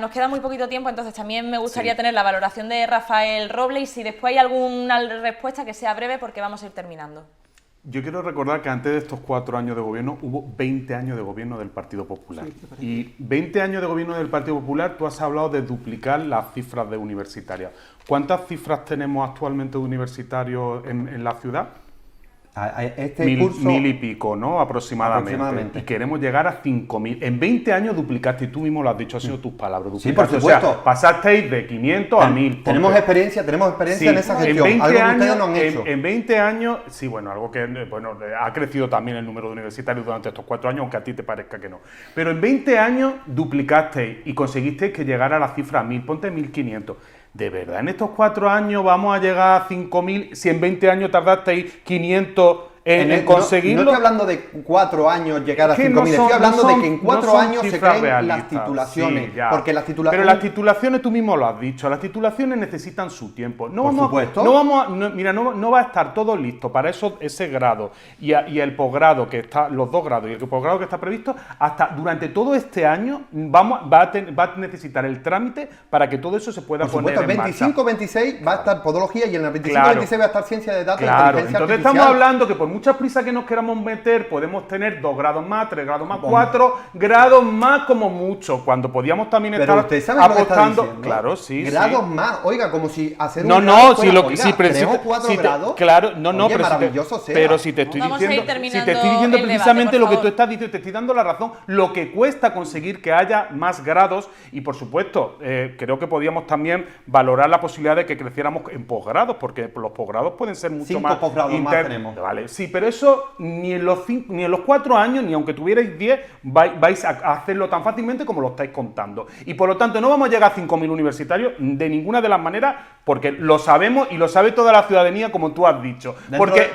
nos queda muy poquito tiempo, entonces también me gustaría tener la valoración de Rafael Robles y si después hay alguna respuesta que sea breve porque vamos a ir terminando. Yo quiero recordar que antes de estos 4 años de gobierno hubo 20 años de gobierno del Partido Popular. Y 20 años de gobierno del Partido Popular, tú has hablado de duplicar las cifras de universitarias. ¿Cuántas cifras tenemos actualmente de universitarios en la ciudad? Curso, 1.000 y pico, ¿no? Aproximadamente. Y queremos llegar a 5.000. En 20 años duplicaste, y tú mismo lo has dicho, han sido tus palabras. Sí, por supuesto. O sea, pasasteis de 500 a 1.000. Tenemos experiencia sí, en esa gestión. En 20 algo años, que ustedes no han hecho. En 20 años, sí, bueno, algo que ha crecido también el número de universitarios durante estos 4 años, aunque a ti te parezca que no. Pero en 20 años duplicasteis y conseguisteis que llegara a la cifra 1.000, ponte 1.500. ¿De verdad en estos 4 años vamos a llegar a 5.000 si en 20 años tardasteis 500 en conseguirlo? No estoy hablando de 4 años llegar a 5.000, estoy hablando de que en 4 años se creen realistas, las titulaciones. Sí, porque las titulaciones... Pero las titulaciones, tú mismo lo has dicho, las titulaciones necesitan su tiempo. Por supuesto. No va a estar todo listo para ese grado y el posgrado, que está, los 2 grados y el posgrado que está previsto, hasta durante todo este año va a necesitar el trámite para que todo eso se pueda poner en marcha. En 25-26 va a estar podología y en el 25-26 va a estar ciencia de datos e Claro, inteligencia entonces artificial. estamos hablando que por mucha prisa que nos queramos meter, podemos tener 2 grados más, 3 grados más, 4 grados más como mucho, cuando podíamos también Pero estar usted sabe lo que está apostando. diciendo. Claro, sí. Grados más, oiga, como si hacer No, un no, grado si fuera, lo oiga, si 3 o 4 grados. Claro, no, oye, pero maravilloso sea. pero si te estoy Vamos a ir diciendo, terminando si te estoy diciendo el precisamente debate, lo por que tú favor. estás diciendo, te estoy dando la razón, lo que cuesta conseguir que haya más grados y por supuesto, creo que podíamos también valorar la posibilidad de que creciéramos en posgrados, porque los posgrados pueden ser mucho 5 más posgrados más tenemos. Vale, sí, pero eso ni en los 4 años, ni aunque tuvierais 10, vais a hacerlo tan fácilmente como lo estáis contando. Y por lo tanto, no vamos a llegar a 5.000 universitarios de ninguna de las maneras, porque lo sabemos y lo sabe toda la ciudadanía, como tú has dicho.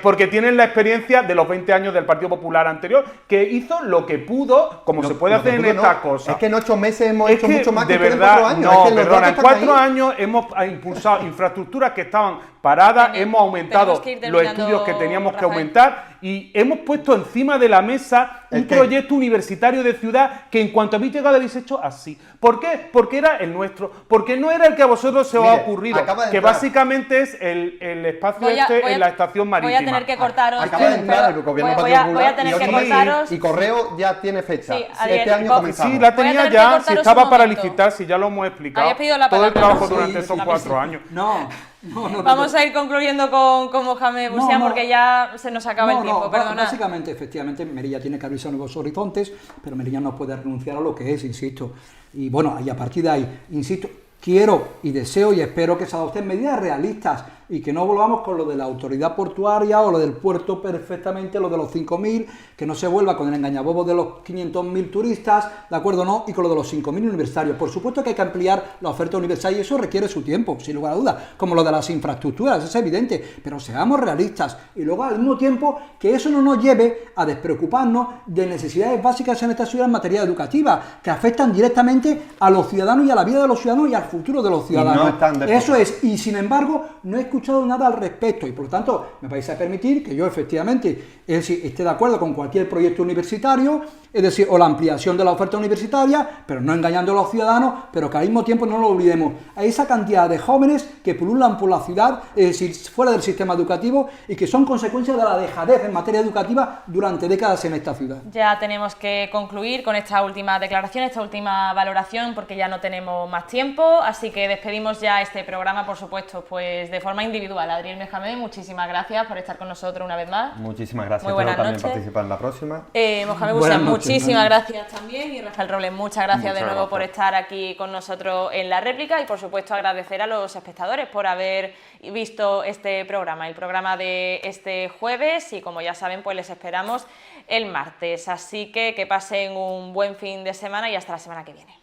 Porque tienen la experiencia de los 20 años del Partido Popular anterior, que hizo lo que pudo, como se puede hacer en estas cosas. Es que en 8 meses hemos hecho mucho más que de en verdad, 4 años. No, es que perdona, en 4 ahí. años hemos impulsado infraestructuras que estaban paradas, hemos aumentado tenemos que ir los terminando, estudios que teníamos que Rafael. aumentar y hemos puesto encima de la mesa un proyecto universitario de ciudad que en cuanto habéis llegado habéis hecho así. ¿Por qué? Porque era el nuestro, porque no era el que a vosotros se os ha ocurrido, que básicamente es el espacio en la estación marítima. Voy a tener que cortaros. Acaba de entrar el gobierno voy a tener que cortaros. Y Correo ya tiene fecha. Sí, este año comenzamos. Sí, la tenía tener que ya, cortaros si un estaba para momento. licitar, si ya lo hemos explicado. Habéis pedido la todo el palabra, trabajo ¿no? durante Sí, estos la 4 años. No. Vamos a ir concluyendo con Mohamed Bouchia porque ya se nos acaba el tiempo, perdona. Básicamente, efectivamente, Melilla tiene que abrirse a nuevos horizontes, pero Melilla no puede renunciar a lo que es, insisto. Y bueno, y a partir de ahí, insisto, quiero y deseo y espero que se adopten medidas realistas y que no volvamos con lo de la autoridad portuaria o lo del puerto perfectamente, lo de los 5.000, que no se vuelva con el engañabobo de los 500.000 turistas, ¿de acuerdo? No, y con lo de los 5.000 universitarios. Por supuesto que hay que ampliar la oferta universitaria y eso requiere su tiempo, sin lugar a dudas, como lo de las infraestructuras, es evidente, pero seamos realistas y luego al mismo tiempo que eso no nos lleve a despreocuparnos de necesidades básicas en esta ciudad en materia educativa, que afectan directamente a los ciudadanos y a la vida de los ciudadanos y al futuro de los ciudadanos. Eso es, y sin embargo, no he escuchado nada al respecto y por lo tanto me vais a permitir que yo efectivamente esté de acuerdo con cualquier proyecto universitario, es decir, o la ampliación de la oferta universitaria, pero no engañando a los ciudadanos, pero que al mismo tiempo no lo olvidemos, a esa cantidad de jóvenes que pululan por la ciudad, es decir, fuera del sistema educativo y que son consecuencia de la dejadez en materia educativa durante décadas en esta ciudad. Ya tenemos que concluir con esta última declaración, esta última valoración, porque ya no tenemos más tiempo, así que despedimos ya este programa, por supuesto, pues de forma individual. Adriel Mohamed, muchísimas gracias por estar con nosotros una vez más. Muchísimas gracias. Gracias, Muy espero buenas también noches. participar en la próxima. Mohamed Buenas Gusán, noches, muchísimas buenas gracias también, y Rafael Robles, muchas gracias de Muchas nuevo por gracias. estar aquí con nosotros en la réplica, y por supuesto agradecer a los espectadores por haber visto este programa, el programa de este jueves, y como ya saben, pues les esperamos el martes. Así que pasen un buen fin de semana y hasta la semana que viene.